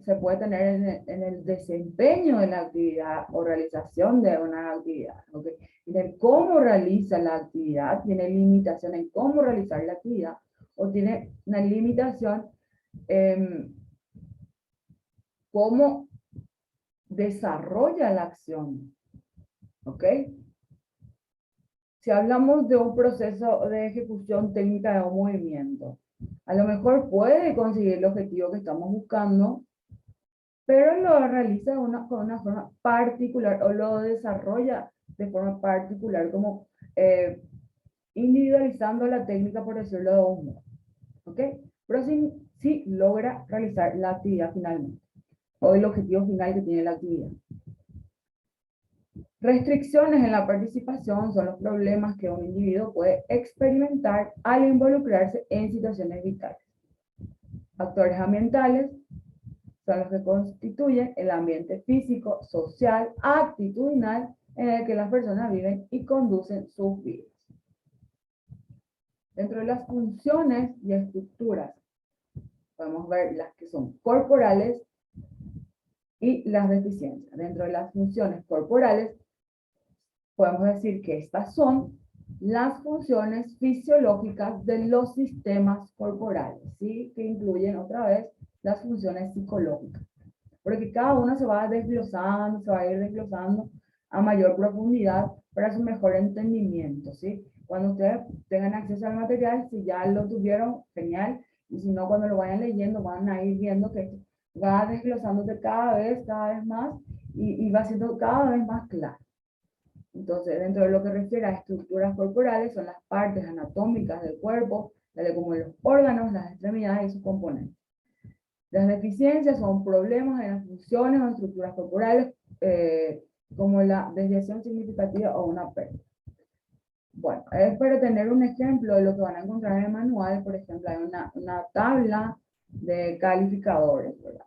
se puede tener en el desempeño de la actividad o realización de una actividad. ¿Okay? En el cómo realiza la actividad, tiene limitación en cómo realizar la actividad, o tiene una limitación en cómo desarrolla la acción. ¿Ok? Si hablamos de un proceso de ejecución técnica de un movimiento, a lo mejor puede conseguir el objetivo que estamos buscando, pero lo realiza con una forma particular o lo desarrolla de forma particular, como individualizando la técnica, por decirlo de un modo. ¿Ok? Pero sí logra realizar la actividad finalmente, o el objetivo final que tiene la actividad. Restricciones en la participación son los problemas que un individuo puede experimentar al involucrarse en situaciones vitales. Factores ambientales son los que constituyen el ambiente físico, social, actitudinal en el que las personas viven y conducen sus vidas. Dentro de las funciones y estructuras, podemos ver las que son corporales y las deficiencias. Dentro de las funciones corporales, podemos decir que estas son las funciones fisiológicas de los sistemas corporales, ¿sí? Que incluyen otra vez las funciones psicológicas. Porque cada una se va desglosando, se va a ir desglosando a mayor profundidad para su mejor entendimiento, ¿sí? Cuando ustedes tengan acceso al material, si ya lo tuvieron, genial, y si no, cuando lo vayan leyendo, van a ir viendo que va desglosándose cada vez más, y va siendo cada vez más claro. Entonces, dentro de lo que refiere a estructuras corporales, son las partes anatómicas del cuerpo, como los órganos, las extremidades y sus componentes. Las deficiencias son problemas en las funciones o estructuras corporales, como la desviación significativa o una pérdida. Bueno, es para tener un ejemplo de lo que van a encontrar en el manual. Por ejemplo, hay una tabla de calificadores, ¿verdad?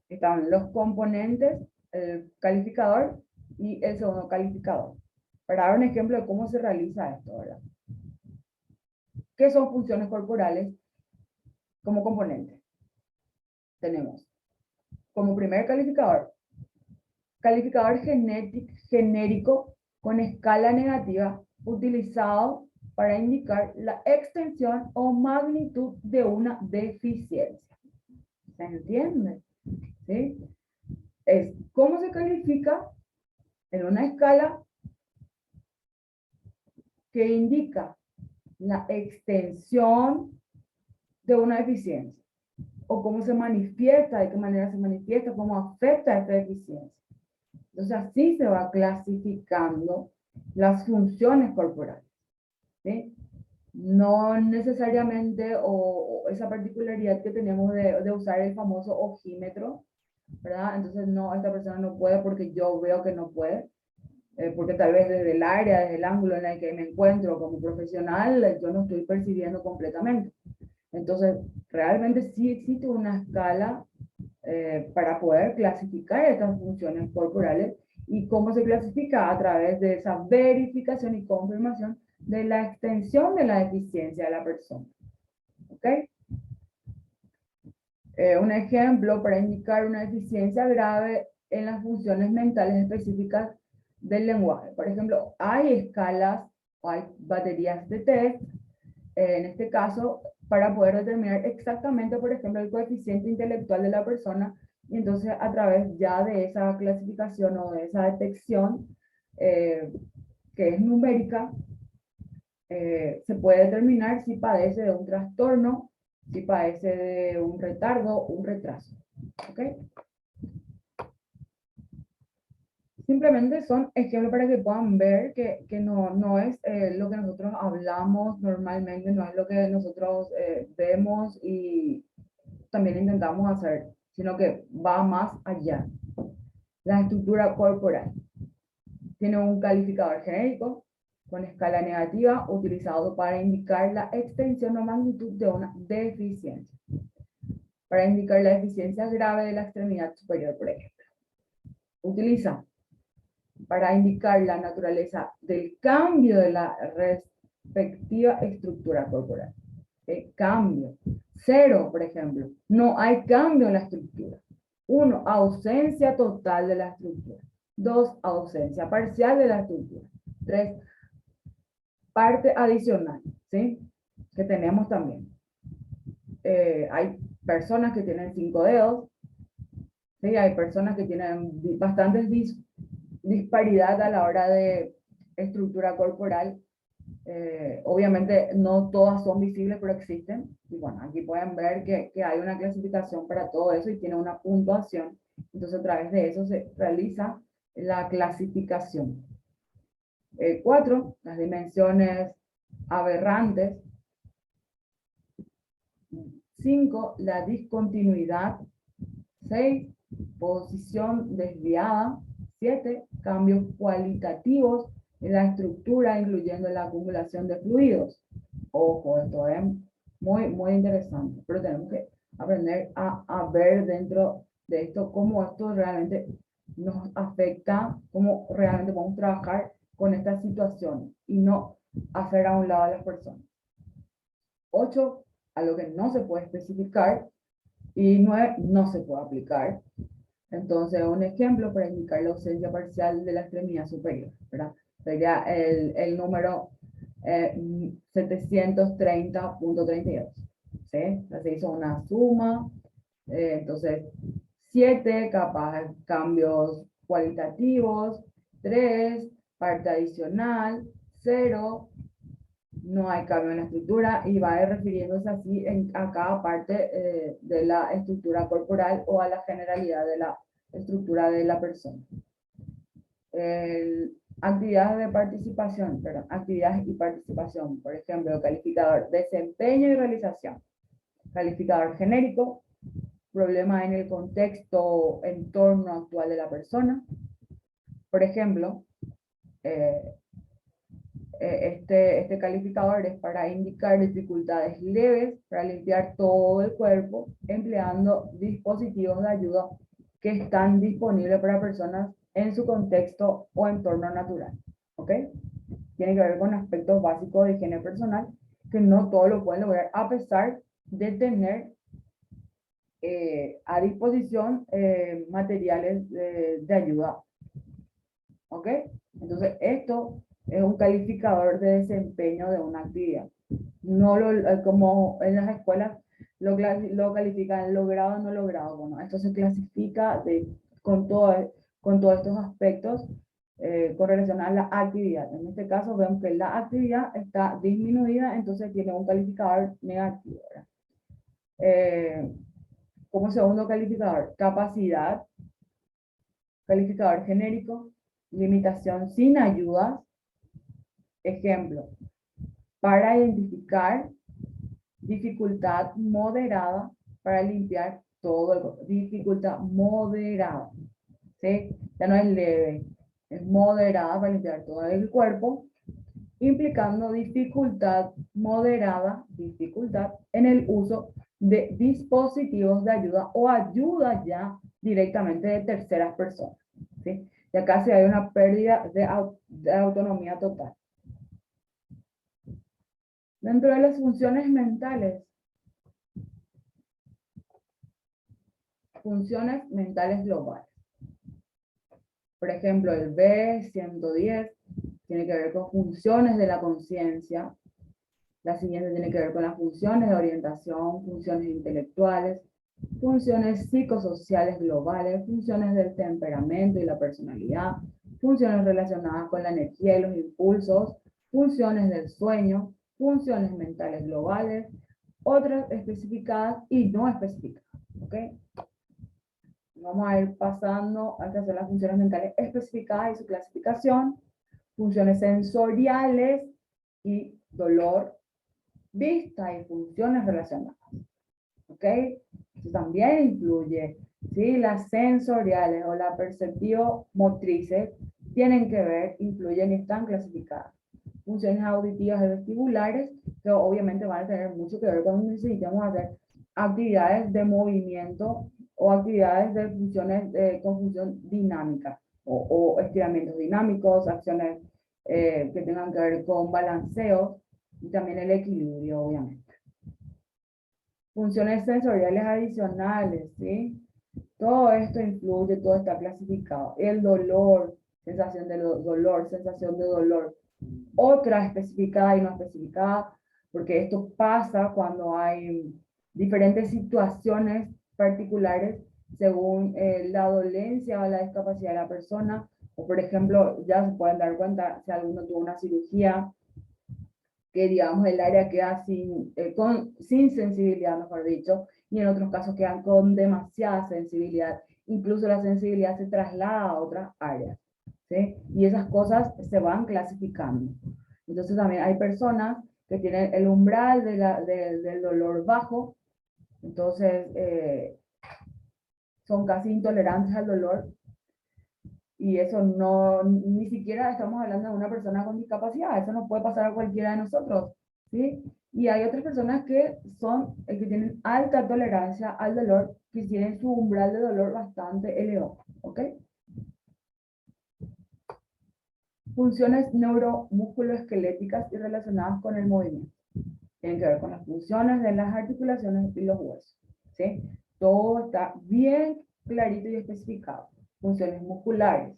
Están los componentes, el calificador y el segundo calificador. Para dar un ejemplo de cómo se realiza esto, ¿verdad? ¿Qué son funciones corporales como componente? Tenemos como primer calificador genérico con escala negativa utilizado para indicar la extensión o magnitud de una deficiencia. ¿Se entiende? ¿Sí? Es cómo se califica en una escala que indica la extensión de una deficiencia, o cómo se manifiesta, de qué manera se manifiesta, cómo afecta esta deficiencia. Entonces así se va clasificando las funciones corporales, ¿sí? No necesariamente, o esa particularidad que tenemos de usar el famoso ojímetro, ¿verdad? Entonces no, esta persona no puede porque yo veo que no puede, porque tal vez desde el área, desde el ángulo en el que me encuentro como profesional, yo no estoy percibiendo completamente. Entonces, realmente sí existe una escala para poder clasificar estas funciones corporales. ¿Y cómo se clasifica? A través de esa verificación y confirmación de la extensión de la deficiencia de la persona. ¿Ok? Un ejemplo para indicar una deficiencia grave en las funciones mentales específicas del lenguaje. Por ejemplo, hay escalas o hay baterías de test, en este caso, para poder determinar exactamente, por ejemplo, el coeficiente intelectual de la persona, y entonces a través ya de esa clasificación o de esa detección, que es numérica, se puede determinar si padece de un trastorno, si padece de un retardo o un retraso. ¿Ok? Simplemente son ejemplos para que puedan ver que no es lo que nosotros hablamos normalmente, no es lo que nosotros vemos y también intentamos hacer, sino que va más allá. La estructura corporal tiene un calificador genérico con escala negativa utilizado para indicar la extensión o magnitud de una deficiencia. Para indicar la deficiencia grave de la extremidad superior, por ejemplo. Utiliza para indicar la naturaleza del cambio de la respectiva estructura corporal. Cambio. 0, por ejemplo, no hay cambio en la estructura. 1, ausencia total de la estructura. 2, ausencia parcial de la estructura. 3, parte adicional, ¿sí? Que tenemos también. Hay personas que tienen 5 dedos, ¿sí? Hay personas que tienen bastantes disparidad a la hora de estructura corporal. Obviamente no todas son visibles, pero existen. Y bueno, aquí pueden ver que hay una clasificación para todo eso y tiene una puntuación. Entonces a través de eso se realiza la clasificación. 4, las dimensiones aberrantes. 5, la discontinuidad. 6, posición desviada. 7, cambios cualitativos en la estructura, incluyendo la acumulación de fluidos. Ojo, esto es muy, muy interesante, pero tenemos que aprender a ver dentro de esto cómo esto realmente nos afecta, cómo realmente podemos trabajar con estas situaciones y no hacer a un lado a las personas. 8, a lo que no se puede especificar, y 9, no se puede aplicar. Entonces, un ejemplo para indicar la ausencia parcial de la extremidad superior, ¿verdad? Sería el número 730.32. ¿Sí? Se hizo una suma. Entonces, 7, capaz cambios cualitativos. 3, parte adicional. 0, no hay cambio en la estructura, y va refiriéndose así a cada parte de la estructura corporal o a la generalidad de la estructura de la persona. Actividades de participación, perdón, actividades y participación. Por ejemplo, calificador desempeño y realización. Calificador genérico, problema en el contexto, entorno actual de la persona. Por ejemplo, este calificador es para indicar dificultades leves para limpiar todo el cuerpo, empleando dispositivos de ayuda que están disponibles para personas en su contexto o entorno natural. ¿Ok? Tiene que ver con aspectos básicos de higiene personal que no todos lo pueden lograr, a pesar de tener a disposición materiales de ayuda. ¿Ok? Entonces, esto es un calificador de desempeño de una actividad. No como en las escuelas lo califican logrado o no logrado. Bueno, esto se clasifica con todos estos aspectos con relación a la actividad. En este caso vemos que la actividad está disminuida, entonces tiene un calificador negativo. Como segundo calificador, capacidad, calificador genérico, limitación sin ayudas. Ejemplo, para identificar dificultad moderada para limpiar todo el cuerpo. Dificultad moderada. ¿Sí? Ya no es leve, es moderada para limpiar todo el cuerpo, implicando dificultad moderada, dificultad en el uso de dispositivos de ayuda o ayuda ya directamente de terceras personas. ¿Sí? Ya casi hay una pérdida de autonomía total. Dentro de las funciones mentales globales. Por ejemplo, el B110 tiene que ver con funciones de la conciencia. La siguiente tiene que ver con las funciones de orientación, funciones intelectuales, funciones psicosociales globales, funciones del temperamento y la personalidad, funciones relacionadas con la energía y los impulsos, funciones del sueño, funciones mentales globales, otras especificadas y no especificadas. ¿Ok? Vamos a ir pasando a hacer las funciones mentales especificadas y su clasificación, funciones sensoriales y dolor, vista y funciones relacionadas. ¿Ok? Esto también incluye, ¿sí? Las sensoriales o las perceptivo-motrices tienen que ver, incluyen y están clasificadas. Funciones auditivas y vestibulares, que obviamente van a tener mucho que ver cuando necesitamos hacer actividades de movimiento o actividades de funciones con función dinámica o estiramientos dinámicos, acciones que tengan que ver con balanceo y también el equilibrio, obviamente. Funciones sensoriales adicionales, ¿sí? Todo esto influye, todo está clasificado. El dolor, sensación de dolor, sensación de dolor. Otra especificada y no especificada, porque esto pasa cuando hay diferentes situaciones particulares según la dolencia o la discapacidad de la persona, o por ejemplo, ya se pueden dar cuenta si alguno tuvo una cirugía que digamos el área queda sin sensibilidad, mejor dicho, y en otros casos quedan con demasiada sensibilidad. Incluso la sensibilidad se traslada a otras áreas, ¿sí? Y esas cosas se van clasificando. Entonces también hay personas que tienen el umbral del dolor bajo, entonces son casi intolerantes al dolor, y eso no, ni siquiera estamos hablando de una persona con discapacidad, eso nos puede pasar a cualquiera de nosotros, ¿sí? Y hay otras personas que que tienen alta tolerancia al dolor, que tienen su umbral de dolor bastante elevado, ¿ok? Funciones neuromusculoesqueléticas y relacionadas con el movimiento. Tienen que ver con las funciones de las articulaciones y los huesos, ¿sí? Todo está bien clarito y especificado. Funciones musculares,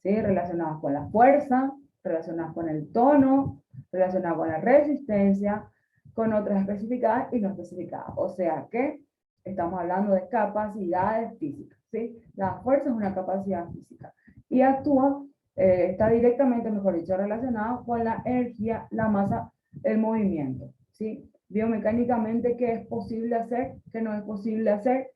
¿sí? Relacionadas con la fuerza, relacionadas con el tono, relacionadas con la resistencia, con otras especificadas y no especificadas. O sea que estamos hablando de capacidades físicas, ¿sí? La fuerza es una capacidad física y actúa, está directamente, mejor dicho, relacionado con la energía, la masa, el movimiento, ¿sí? Biomecánicamente, ¿qué es posible hacer? ¿Qué no es posible hacer?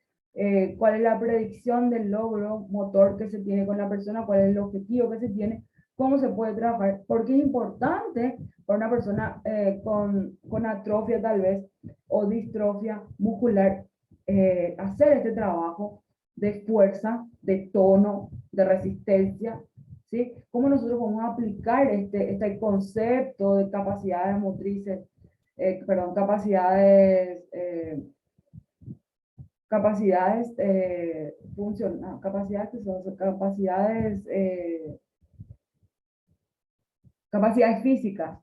Cuál es la predicción del logro motor que se tiene con la persona, cuál es el objetivo que se tiene, cómo se puede trabajar, porque es importante para una persona con atrofia tal vez o distrofia muscular hacer este trabajo de fuerza, de tono, de resistencia, ¿sí? ¿Cómo nosotros podemos aplicar este concepto de capacidades motrices, perdón, capacidades funcionales, capacidades que son capacidades físicas,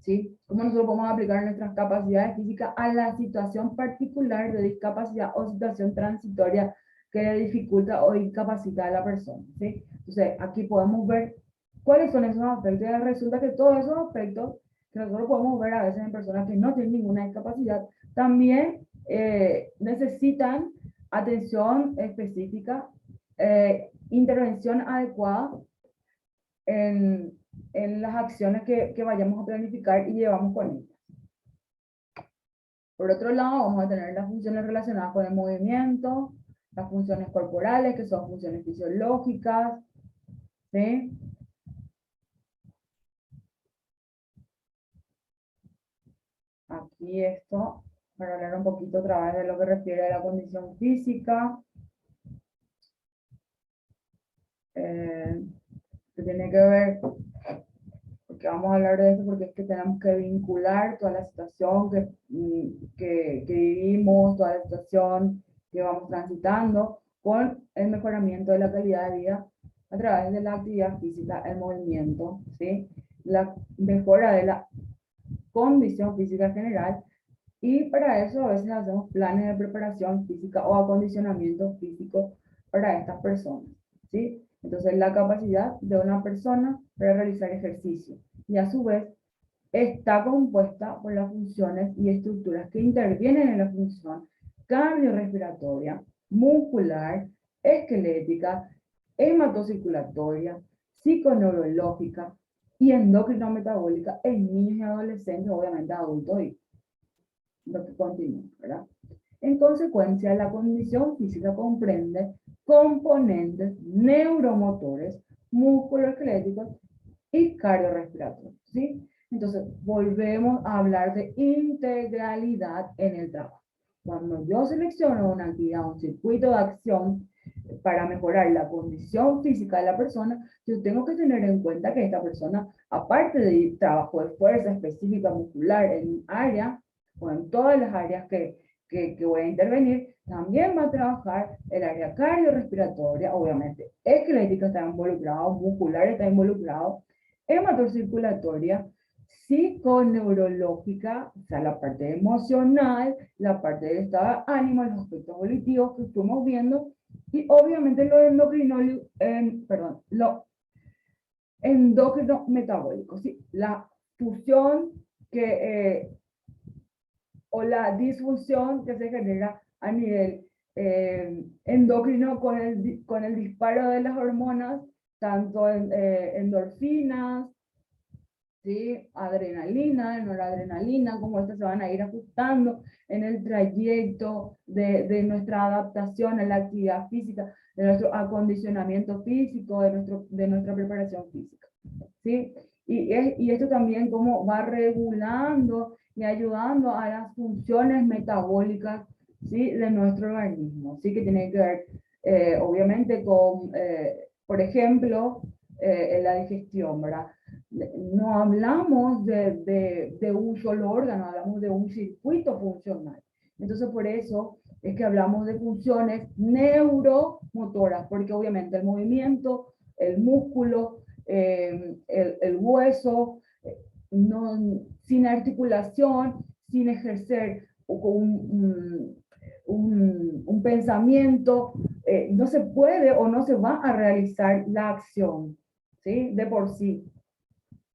¿sí? ¿Cómo nosotros podemos aplicar nuestras capacidades físicas a la situación particular de discapacidad o situación transitoria que le dificulta o incapacita a la persona, ¿sí? Entonces, aquí podemos ver cuáles son esos aspectos. Y resulta que todos esos aspectos que nosotros podemos ver a veces en personas que no tienen ninguna discapacidad, también necesitan atención específica, intervención adecuada en, en las acciones que vayamos a planificar y llevamos con ellas. Por otro lado, vamos a tener las funciones relacionadas con el movimiento, las funciones corporales, que son funciones fisiológicas, ¿sí? Aquí esto, para hablar un poquito otra vez de lo que refiere a la condición física, que tiene que ver, porque vamos a hablar de esto, porque es que tenemos que vincular toda la situación que vivimos, toda la situación que vamos transitando, con el mejoramiento de la calidad de vida a través de la actividad física, el movimiento, ¿sí? La mejora de la condición física general, y para eso a veces hacemos planes de preparación física o acondicionamiento físico para estas personas, ¿sí? Entonces, la capacidad de una persona para realizar ejercicio, y a su vez está compuesta por las funciones y estructuras que intervienen en la función cardiorrespiratoria, muscular, esquelética, hematocirculatoria, psiconeurológica y endocrino-metabólica en niños y adolescentes, obviamente adultos y lo que continúa, ¿verdad? En consecuencia, la condición física comprende componentes neuromotores, musculoesqueléticos y cardiorrespiratorios, ¿sí? Entonces, volvemos a hablar de integralidad en el trabajo. Cuando yo selecciono una actividad, un circuito de acción para mejorar la condición física de la persona, yo tengo que tener en cuenta que esta persona, aparte de trabajo de fuerza específica muscular en un área, o en todas las áreas que voy a intervenir, también va a trabajar el área cardiorrespiratoria, obviamente esquelética está involucrado, muscular está involucrado, hematocirculatoria, psiconeurológica, o sea, la parte emocional, la parte del estado de ánimo, los aspectos volitivos que estuvimos viendo, y obviamente lo endocrino metabólico, ¿sí? La fusión o la disfunción que se genera a nivel endocrino con el disparo de las hormonas, tanto endorfinas, ¿sí? Adrenalina, noradrenalina, cómo estas se van a ir ajustando en el trayecto de nuestra adaptación a la actividad física, de nuestro acondicionamiento físico, de nuestra preparación física, ¿sí? Y esto también cómo va regulando y ayudando a las funciones metabólicas, ¿sí? De nuestro organismo, ¿sí? Que tiene que ver, obviamente, con, por ejemplo, la digestión, ¿verdad? No hablamos de un solo órgano, hablamos de un circuito funcional. Entonces, por eso es que hablamos de funciones neuromotoras, porque obviamente el movimiento, el músculo, el hueso, no, sin articulación, sin ejercer un pensamiento, no se puede o no se va a realizar la acción, ¿sí? De por sí,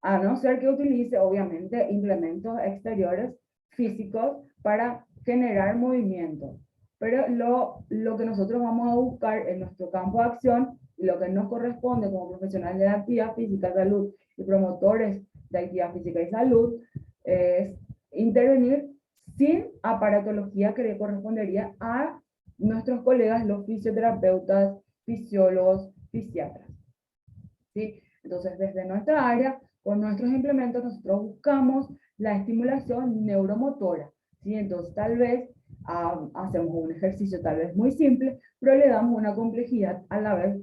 a no ser que utilice, obviamente, implementos exteriores físicos para generar movimiento. Pero lo que nosotros vamos a buscar en nuestro campo de acción y lo que nos corresponde como profesionales de actividad física, salud y promotores de actividad física y salud es intervenir sin aparatología que le correspondería a nuestros colegas, los fisioterapeutas, fisiólogos, fisiatras, ¿sí? Entonces, desde nuestra área, con nuestros implementos, nosotros buscamos la estimulación neuromotora, ¿sí? Entonces, tal vez hacemos un ejercicio tal vez muy simple, pero le damos una complejidad a la vez,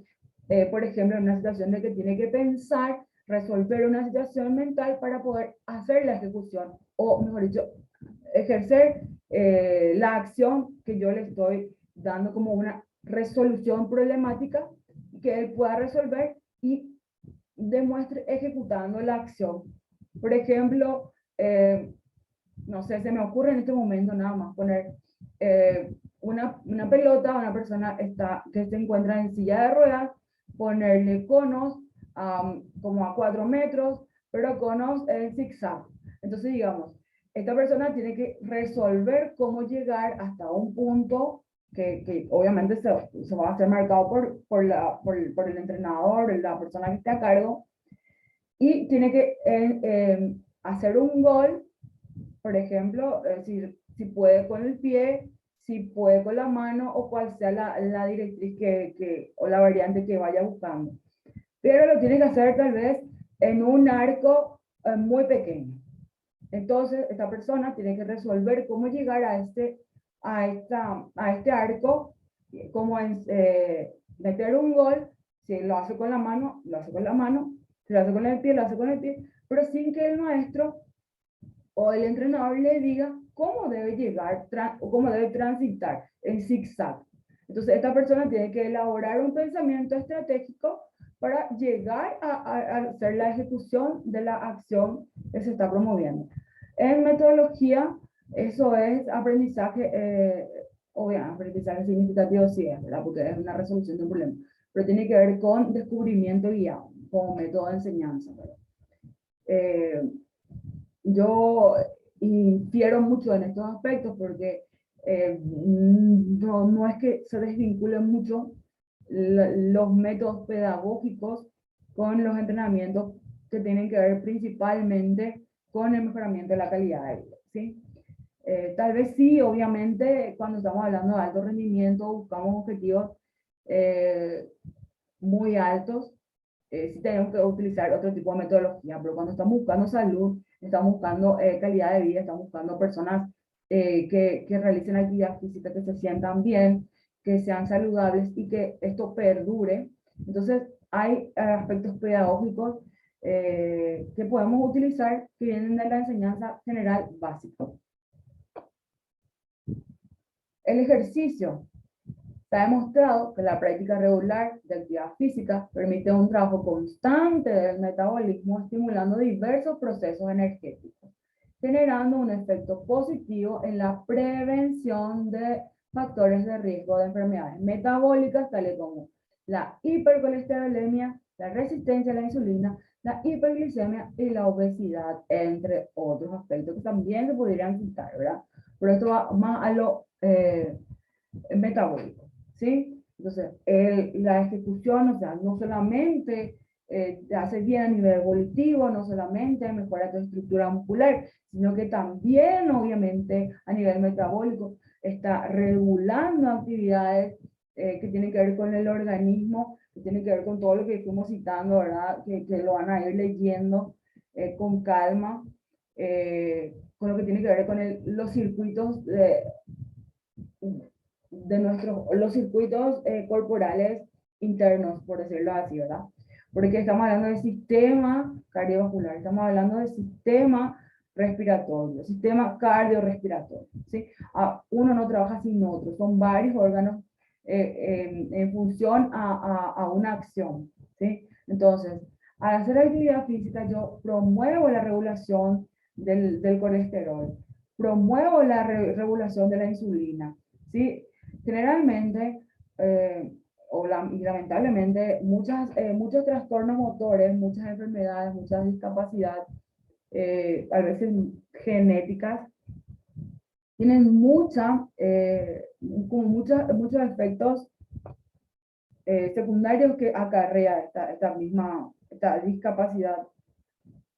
por ejemplo, en una situación de que tiene que pensar, resolver una situación mental para poder hacer la ejecución, o mejor dicho, ejercer la acción que yo le estoy dando como una resolución problemática que él pueda resolver y demuestre ejecutando la acción. Por ejemplo, no sé, se me ocurre en este momento nada más poner una pelota, una persona que se encuentra en silla de ruedas, ponerle conos como a 4 metros, pero conos en zigzag. Entonces, digamos, esta persona tiene que resolver cómo llegar hasta un punto que obviamente se va a ser marcado por el entrenador, la persona que esté a cargo, y tiene que hacer un gol, por ejemplo, si puede con el pie, si puede con la mano o cual sea la directriz o la variante que vaya buscando. Pero lo tiene que hacer tal vez en un arco muy pequeño. Entonces, esta persona tiene que resolver cómo llegar a este arco, cómo meter un gol, si lo hace con la mano, lo hace con la mano, si lo hace con el pie, lo hace con el pie, pero sin que el maestro o el entrenador le diga cómo debe llegar o cómo debe transitar en zigzag. Entonces, esta persona tiene que elaborar un pensamiento estratégico para llegar a hacer la ejecución de la acción que se está promoviendo. En metodología, eso es aprendizaje, obviamente, aprendizaje significativo, sí es, ¿verdad? Porque es una resolución de un problema, pero tiene que ver con descubrimiento guiado, como método de enseñanza, ¿verdad? Eh, yo infiero mucho en estos aspectos porque no es que se desvinculen mucho los métodos pedagógicos con los entrenamientos que tienen que ver principalmente con el mejoramiento de la calidad de vida, ¿sí? Tal vez sí, obviamente, cuando estamos hablando de alto rendimiento, buscamos objetivos eh, muy altos, sí tenemos que utilizar otro tipo de metodología, pero cuando estamos buscando salud, estamos buscando calidad de vida, estamos buscando personas que realicen actividad física, que se sientan bien, que sean saludables y que esto perdure. Entonces, hay aspectos pedagógicos que podemos utilizar que vienen de la enseñanza general básica. El ejercicio. Se ha demostrado que la práctica regular de actividad física permite un trabajo constante del metabolismo, estimulando diversos procesos energéticos, generando un efecto positivo en la prevención de factores de riesgo de enfermedades metabólicas, tales como la hipercolesterolemia, la resistencia a la insulina, la hiperglicemia y la obesidad, entre otros aspectos que también se podrían citar, ¿verdad? Pero esto va más a lo metabólico, ¿sí? Entonces, la ejecución, o sea, no solamente te hace bien a nivel evolutivo, no solamente mejora tu estructura muscular, sino que también, obviamente, a nivel metabólico, está regulando actividades que tienen que ver con el organismo, que tienen que ver con todo lo que fuimos citando, ¿verdad? Que lo van a ir leyendo con calma, con lo que tiene que ver con los circuitos los circuitos corporales internos, por decirlo así, ¿verdad? Porque estamos hablando del sistema cardiovascular, estamos hablando del sistema respiratorio, sistema cardiorrespiratorio, ¿sí? Uno no trabaja sin otro, son varios órganos en función a una acción, ¿sí? Entonces, al hacer actividad física, yo promuevo la regulación del colesterol, promuevo la regulación de la insulina, ¿sí? Generalmente, y lamentablemente, muchos trastornos motores, muchas enfermedades, muchas discapacidades, a veces genéticas, tienen muchos efectos secundarios que acarrea esta discapacidad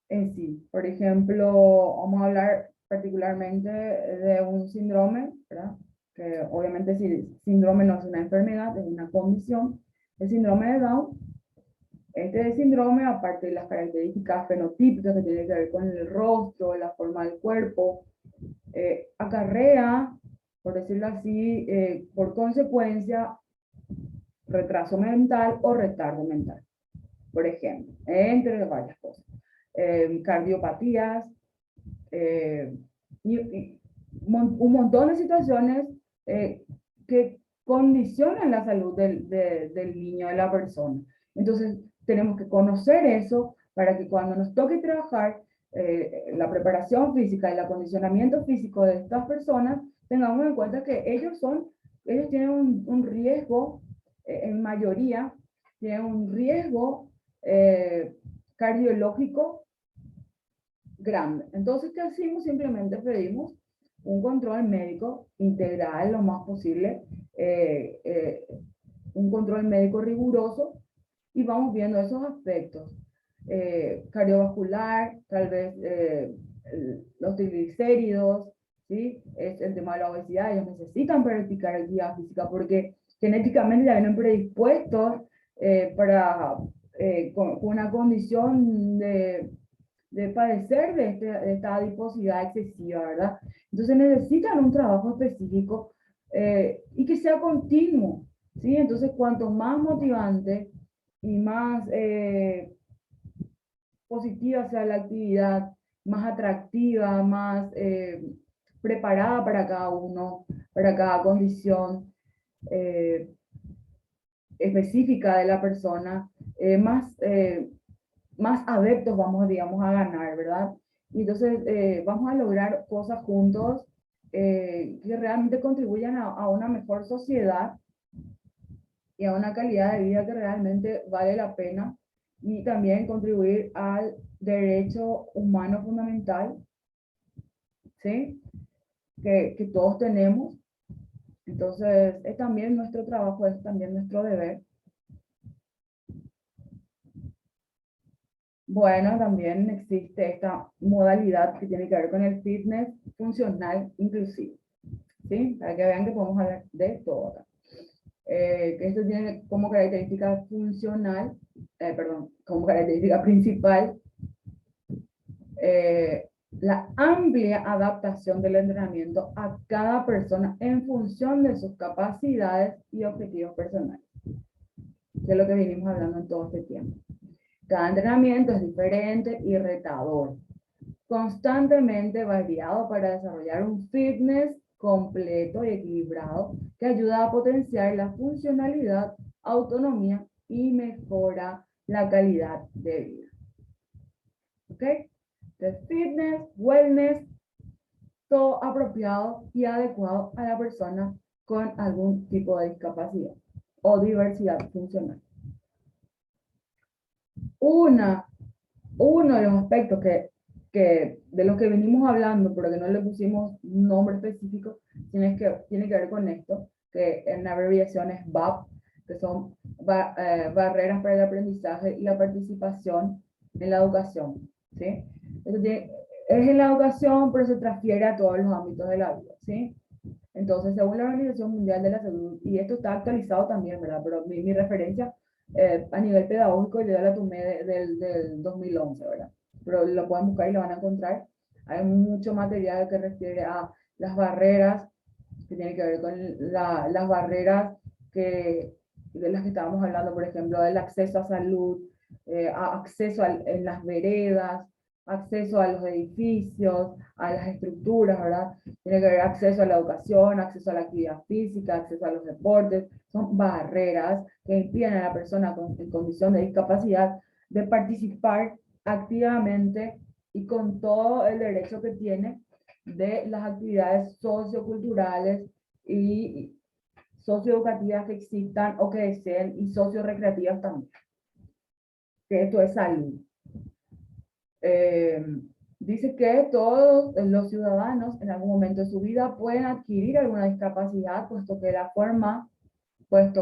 en sí. Por ejemplo, vamos a hablar particularmente de un síndrome, ¿verdad? Que obviamente si síndrome no es una enfermedad, es una condición. El síndrome de Down, este síndrome, aparte de las características fenotípicas que tienen que ver con el rostro, la forma del cuerpo, acarrea, por decirlo así, por consecuencia, retraso mental o retardo mental, por ejemplo, entre varias cosas. Cardiopatías, eh, y un montón de situaciones que condicionan la salud del niño, de la persona. Entonces, tenemos que conocer eso para que cuando nos toque trabajar la preparación física y el acondicionamiento físico de estas personas, tengamos en cuenta que ellos tienen un riesgo, en mayoría, tienen un riesgo cardiológico grande. Entonces, ¿qué hacemos? Simplemente pedimos un control médico integral lo más posible, un control médico riguroso, y vamos viendo esos aspectos. Cardiovascular, tal vez los triglicéridos, ¿sí? Es el tema de la obesidad. Ellos necesitan practicar actividad física porque genéticamente ya vienen predispuestos con una condición de padecer de esta adiposidad excesiva, ¿verdad? Entonces necesitan un trabajo específico y que sea continuo, ¿sí? Entonces, cuanto más motivante y más positiva sea la actividad, más atractiva, más preparada para cada uno, para cada condición específica de la persona, más adeptos vamos, digamos, a ganar, ¿verdad? Y entonces vamos a lograr cosas juntos que realmente contribuyan a una mejor sociedad y a una calidad de vida que realmente vale la pena, y también contribuir al derecho humano fundamental, ¿sí? Que todos tenemos. Entonces, es también nuestro trabajo, es también nuestro deber. Bueno, también existe esta modalidad que tiene que ver con el fitness funcional inclusivo, ¿sí? Para que vean que podemos hablar de todo acá. Esto tiene como característica funcional, como característica principal, la amplia adaptación del entrenamiento a cada persona en función de sus capacidades y objetivos personales, de lo que venimos hablando en todo este tiempo. Cada entrenamiento es diferente y retador, constantemente variado para desarrollar un fitness completo y equilibrado que ayuda a potenciar la funcionalidad, autonomía y mejora la calidad de vida. ¿Ok? Entonces, fitness, wellness, todo apropiado y adecuado a la persona con algún tipo de discapacidad o diversidad funcional. Uno de los aspectos de los que venimos hablando, pero que no le pusimos un nombre específico, tiene que ver con esto, que en la abreviación es VAP, que son barreras para el aprendizaje y la participación en la educación, ¿sí? Entonces, es en la educación, pero se transfiere a todos los ámbitos de la vida, ¿sí? Entonces, según la Organización Mundial de la Salud, y esto está actualizado también, ¿verdad? Pero mi referencia a nivel pedagógico yo la tomé del 2011, ¿verdad? Pero lo pueden buscar y lo van a encontrar. Hay mucho material que refiere a las barreras, que tiene que ver con las barreras de las que estábamos hablando, por ejemplo, del acceso a salud, acceso en las veredas, acceso a los edificios, a las estructuras, ¿verdad? Tiene que haber acceso a la educación, acceso a la actividad física, acceso a los deportes. Son barreras que impiden a la persona en condición de discapacidad de participar activamente y con todo el derecho que tiene de las actividades socioculturales y socioeducativas que existan o que deseen y sociorecreativas también. Que esto es salud. Eh, Dice que todos los ciudadanos en algún momento de su vida pueden adquirir alguna discapacidad, puesto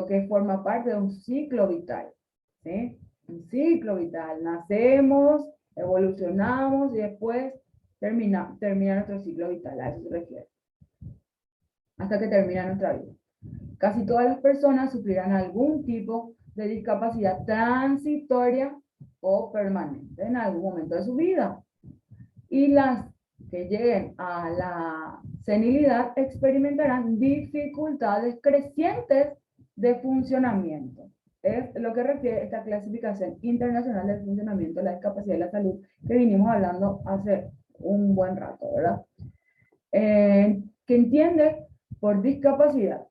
que forma parte de un ciclo vital, ¿sí? Un ciclo vital. Nacemos, evolucionamos y después termina nuestro ciclo vital, a eso se refiere, hasta que termina nuestra vida. Casi todas las personas sufrirán algún tipo de discapacidad transitoria o permanente en algún momento de su vida. Y las que lleguen a la senilidad experimentarán dificultades crecientes de funcionamiento. Es lo que refiere esta clasificación internacional del funcionamiento de la discapacidad y la salud que vinimos hablando hace un buen rato, ¿verdad? Que entiende por discapacidad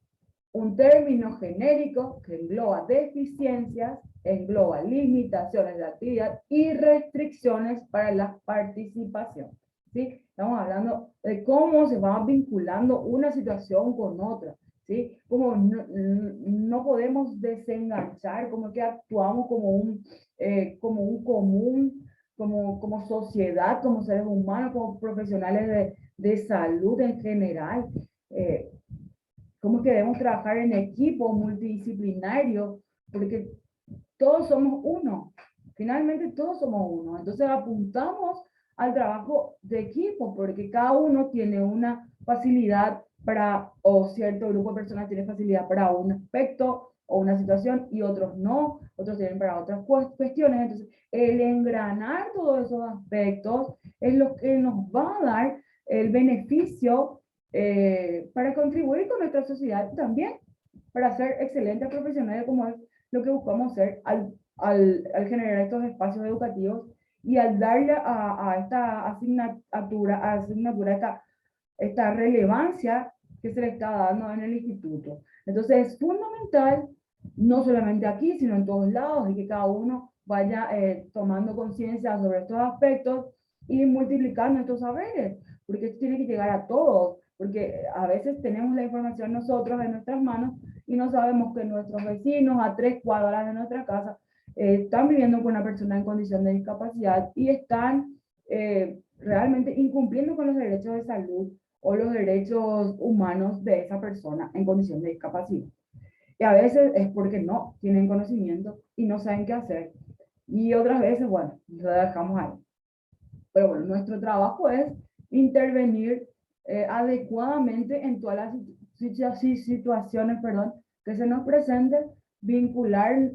un término genérico que engloba deficiencias, engloba limitaciones de actividad y restricciones para la participación. ¿Sí? Estamos hablando de cómo se va vinculando una situación con otra. ¿Sí? Como no podemos desenganchar, como que actuamos como un común, como sociedad, como seres humanos, como profesionales de salud en general. Cómo que debemos trabajar en equipo multidisciplinario, porque todos somos uno, finalmente todos somos uno, entonces apuntamos al trabajo de equipo, porque cada uno tiene una facilidad o cierto grupo de personas tiene facilidad para un aspecto o una situación y otros no, otros tienen para otras cuestiones, entonces el engranar todos esos aspectos es lo que nos va a dar el beneficio para contribuir con nuestra sociedad también, para ser excelentes profesionales como es lo que buscamos ser al generar estos espacios educativos y al darle a esta asignatura esta relevancia que se le está dando en el instituto. Entonces es fundamental, no solamente aquí, sino en todos lados, y que cada uno vaya tomando conciencia sobre estos aspectos y multiplicando estos saberes, porque esto tiene que llegar a todos, porque a veces tenemos la información nosotros en nuestras manos y no sabemos que nuestros vecinos a 3 cuadras de nuestra casa están viviendo con una persona en condición de discapacidad y están realmente incumpliendo con los derechos de salud o los derechos humanos de esa persona en condición de discapacidad. Y a veces es porque no tienen conocimiento y no saben qué hacer. Y otras veces, bueno, lo dejamos ahí. Pero bueno, nuestro trabajo es intervenir adecuadamente en todas las situaciones, perdón, que se nos presenten, vincular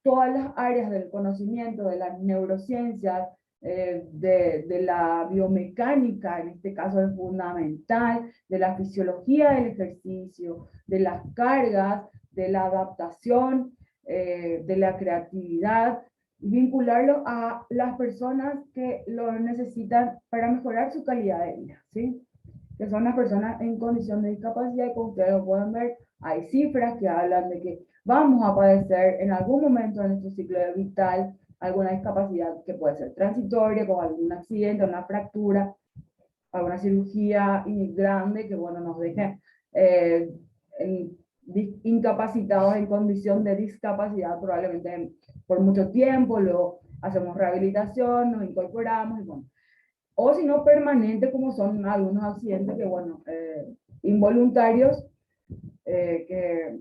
todas las áreas del conocimiento, de las neurociencias, de la biomecánica, en este caso es fundamental, de la fisiología del ejercicio, de las cargas, de la adaptación, de la creatividad, vincularlo a las personas que lo necesitan para mejorar su calidad de vida, ¿sí? Que son las personas en condición de discapacidad y como ustedes lo pueden ver, hay cifras que hablan de que vamos a padecer en algún momento de nuestro ciclo vital alguna discapacidad que puede ser transitoria, como algún accidente, una fractura, alguna cirugía grande que, bueno, nos deje en, incapacitados en condición de discapacidad probablemente por mucho tiempo, luego hacemos rehabilitación, nos incorporamos y bueno, o si no permanente como son algunos accidentes que, bueno, involuntarios, que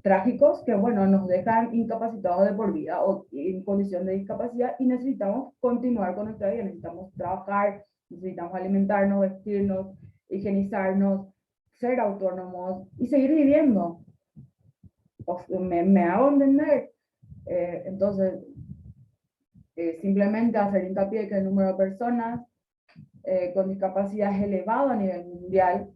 trágicos que, bueno, nos dejan incapacitados de por vida o en condición de discapacidad y necesitamos continuar con nuestra vida, necesitamos trabajar, necesitamos alimentarnos, vestirnos, higienizarnos, ser autónomos y seguir viviendo. Me hago entender. Entonces, simplemente hacer hincapié que el número de personas con discapacidad es elevado a nivel mundial.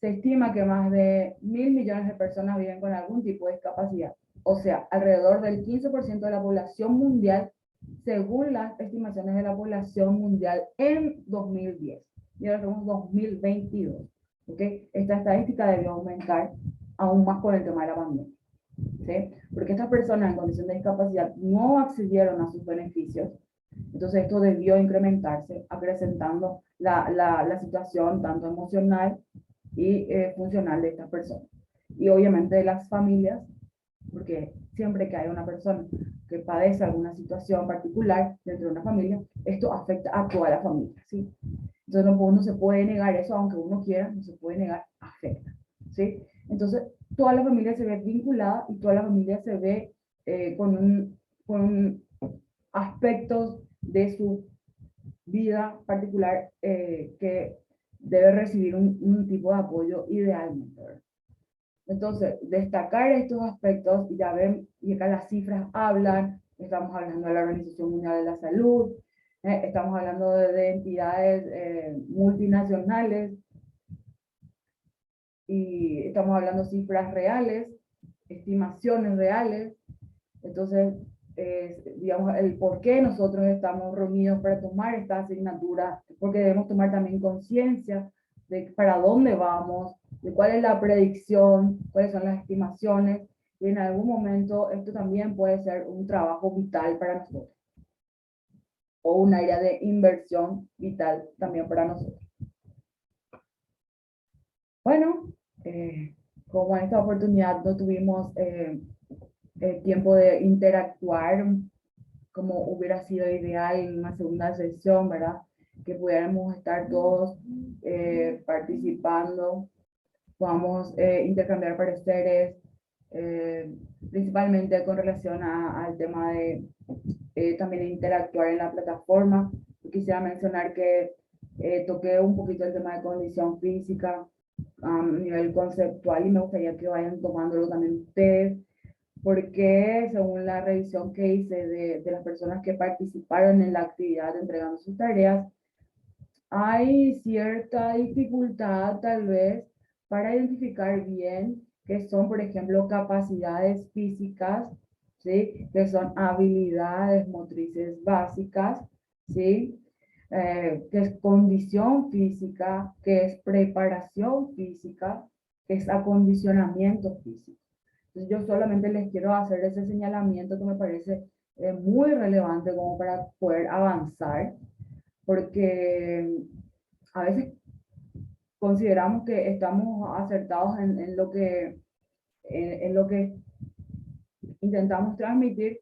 Se estima que más de 1.000 millones de personas viven con algún tipo de discapacidad, o sea, alrededor del 15% de la población mundial, según las estimaciones de la población mundial en 2010. Y ahora somos 2022. ¿Okay? Esta estadística debió aumentar aún más con el tema de la pandemia. ¿Sí? Porque estas personas en condición de discapacidad no accedieron a sus beneficios, entonces esto debió incrementarse, acrecentando la situación tanto emocional y funcional de estas personas. Y obviamente de las familias, porque siempre que hay una persona que padece alguna situación particular dentro de una familia, esto afecta a toda la familia, ¿sí? Entonces no se puede negar eso, aunque uno quiera, no se puede negar, afecta, ¿sí? Entonces toda la familia se ve vinculada y toda la familia se ve con aspectos de su vida particular que debe recibir un tipo de apoyo idealmente, ¿verdad? Entonces, destacar estos aspectos, y ya ven, y acá las cifras hablan, estamos hablando de la Organización Mundial de la Salud, estamos hablando de entidades multinacionales, y estamos hablando de cifras reales, estimaciones reales. Entonces, digamos, el por qué nosotros estamos reunidos para tomar esta asignatura, porque debemos tomar también conciencia de para dónde vamos, de cuál es la predicción, cuáles son las estimaciones, y en algún momento esto también puede ser un trabajo vital para nosotros, o un área de inversión vital también para nosotros. Bueno, como en esta oportunidad no tuvimos tiempo de interactuar como hubiera sido ideal en una segunda sesión, ¿verdad? Que pudiéramos estar todos participando, podamos intercambiar pareceres, principalmente con relación al tema de también interactuar en la plataforma. Quisiera mencionar que toqué un poquito el tema de condición física a nivel conceptual y me gustaría que vayan tomándolo también ustedes, porque según la revisión que hice de las personas que participaron en la actividad entregando sus tareas, hay cierta dificultad tal vez para identificar bien qué son, por ejemplo, capacidades físicas, ¿sí? Que son habilidades motrices básicas, ¿sí? Que es condición física, que es preparación física, que es acondicionamiento físico. Entonces yo solamente les quiero hacer ese señalamiento que me parece muy relevante como para poder avanzar, porque a veces consideramos que estamos acertados en lo que intentamos transmitir.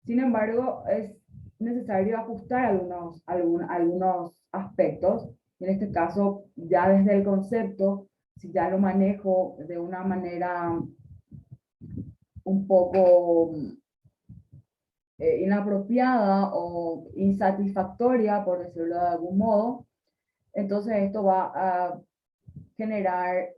Sin embargo, es necesario ajustar algunos aspectos. En este caso, ya desde el concepto, si ya lo manejo de una manera un poco inapropiada o insatisfactoria, por decirlo de algún modo, entonces esto va a generar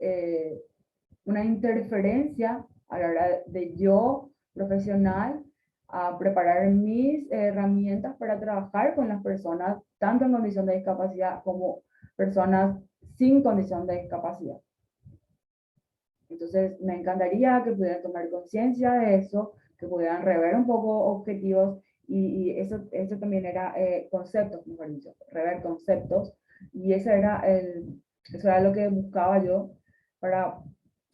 una interferencia a la hora de yo, profesional, a preparar mis herramientas para trabajar con las personas, tanto en condición de discapacidad como personas sin condición de discapacidad. Entonces, me encantaría que pudieran tomar conciencia de eso, que pudieran rever un poco objetivos, y eso también era conceptos, mejor dicho, rever conceptos, y eso era lo que buscaba yo para,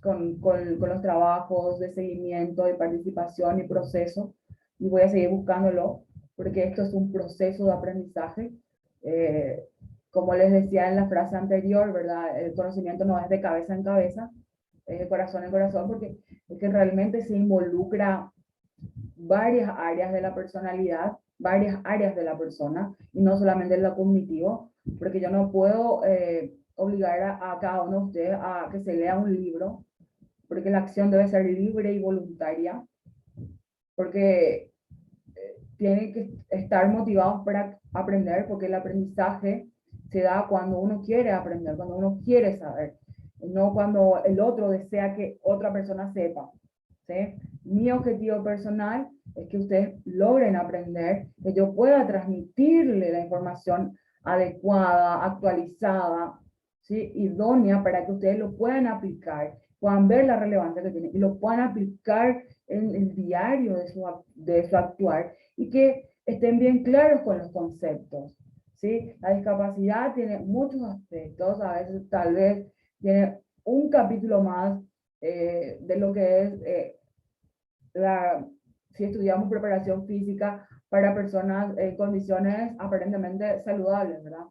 con los trabajos de seguimiento y participación y proceso, y voy a seguir buscándolo, porque esto es un proceso de aprendizaje. Como les decía en la frase anterior, ¿verdad? El conocimiento no es de cabeza en cabeza, de corazón en corazón, porque es que realmente se involucra varias áreas de la personalidad, varias áreas de la persona, y no solamente en lo cognitivo, porque yo no puedo obligar a cada uno de ustedes a que se lea un libro porque la acción debe ser libre y voluntaria, porque tienen que estar motivados para aprender, porque el aprendizaje se da cuando uno quiere aprender, cuando uno quiere saber, no cuando el otro desea que otra persona sepa. ¿Sí? Mi objetivo personal es que ustedes logren aprender, que yo pueda transmitirle la información adecuada, actualizada, ¿sí? Idónea para que ustedes lo puedan aplicar, puedan ver la relevancia que tiene y lo puedan aplicar en el diario de su actuar y que estén bien claros con los conceptos. ¿Sí? La discapacidad tiene muchos aspectos, a veces tal vez tiene un capítulo más de lo que es si estudiamos preparación física para personas en condiciones aparentemente saludables, ¿verdad?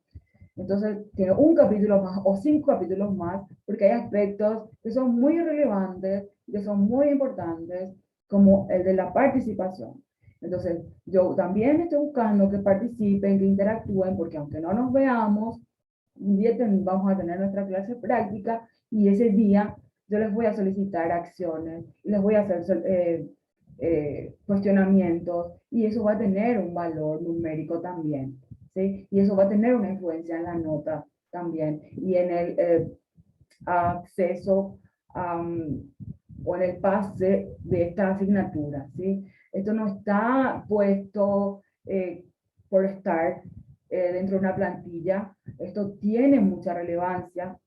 Entonces, tiene un capítulo más o 5 capítulos más, porque hay aspectos que son muy relevantes, que son muy importantes, como el de la participación. Entonces, yo también estoy buscando que participen, que interactúen, porque aunque no nos veamos, un día vamos a tener nuestra clase práctica y ese día yo les voy a solicitar acciones y les voy a hacer cuestionamientos y eso va a tener un valor numérico también, ¿sí? Y eso va a tener una influencia en la nota también y en el acceso o en el pase de esta asignatura, ¿sí? Esto no está puesto por estar dentro de una plantilla, esto tiene mucha relevancia,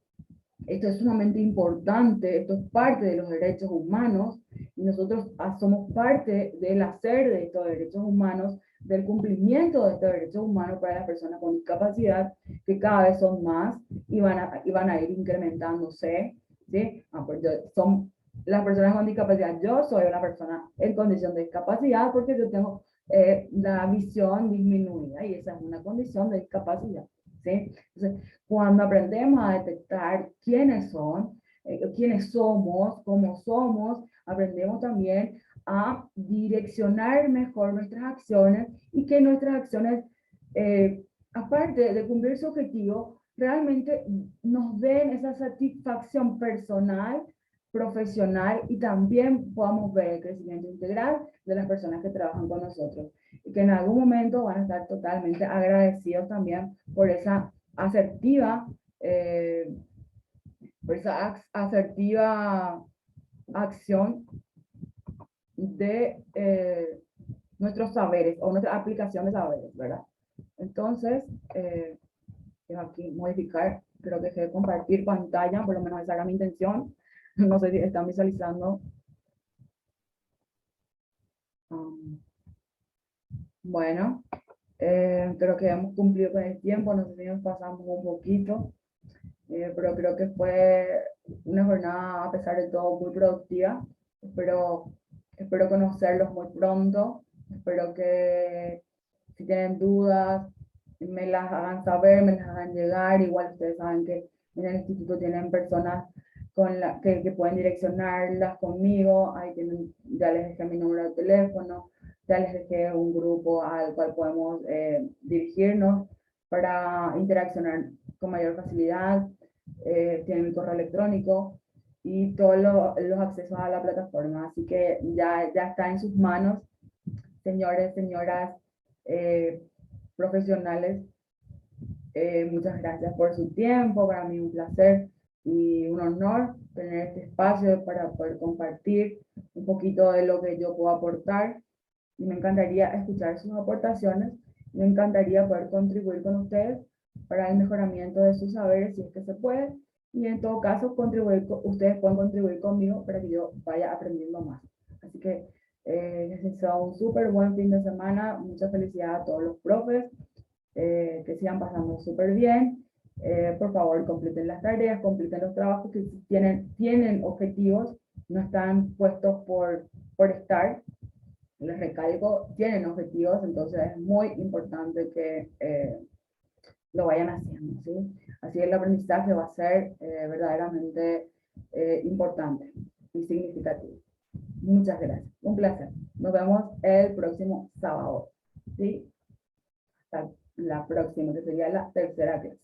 esto es sumamente importante, esto es parte de los derechos humanos y nosotros somos parte del hacer de estos derechos humanos, del cumplimiento de estos derechos humanos para las personas con discapacidad, que cada vez son más y van a ir incrementándose, ¿sí? Pues son las personas con discapacidad. Yo soy una persona en condición de discapacidad porque yo tengo la visión disminuida y esa es una condición de discapacidad, ¿sí? Entonces, cuando aprendemos a detectar quiénes son, quiénes somos, cómo somos, aprendemos también a direccionar mejor nuestras acciones y que nuestras acciones, aparte de cumplir su objetivo, realmente nos den esa satisfacción personal, profesional y también podamos ver el crecimiento integral de las personas que trabajan con nosotros y que en algún momento van a estar totalmente agradecidos también por esa asertiva, eh, por esa asertiva acción de nuestros saberes o nuestra aplicación de saberes, ¿verdad? Entonces, aquí modificar, creo que es compartir pantalla, por lo menos esa era mi intención. No sé si están visualizando. Bueno, creo que hemos cumplido con el tiempo, no sé si nos pasamos un poquito, pero creo que fue una jornada, a pesar de todo, muy productiva. Espero conocerlos muy pronto, espero que si tienen dudas, me las hagan saber, me las hagan llegar. Igual ustedes saben que en el instituto tienen personas que pueden direccionarlas conmigo. Ahí tienen, ya les dejé mi número de teléfono, ya les dejé un grupo al cual podemos dirigirnos para interaccionar con mayor facilidad. Tienen mi correo electrónico y todos los accesos a la plataforma. Así que ya está en sus manos, señores, señoras, profesionales. Muchas gracias por su tiempo, para mí un placer y un honor tener este espacio para poder compartir un poquito de lo que yo puedo aportar y me encantaría escuchar sus aportaciones, me encantaría poder contribuir con ustedes para el mejoramiento de sus saberes si es que se puede y en todo caso ustedes pueden contribuir conmigo para que yo vaya aprendiendo más. Así que les deseo un súper buen fin de semana, mucha felicidad a todos los profes, que sigan pasando súper bien. Por favor, completen las tareas, completen los trabajos que tienen objetivos, no están puestos por estar. Les recalco, tienen objetivos, entonces es muy importante que lo vayan haciendo, ¿sí? Así el aprendizaje va a ser verdaderamente importante y significativo. Muchas gracias, un placer. Nos vemos el próximo sábado, ¿sí? Hasta la próxima, que sería la tercera clase.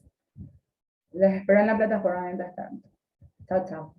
Les espero en la plataforma mientras tanto. Chao, chao.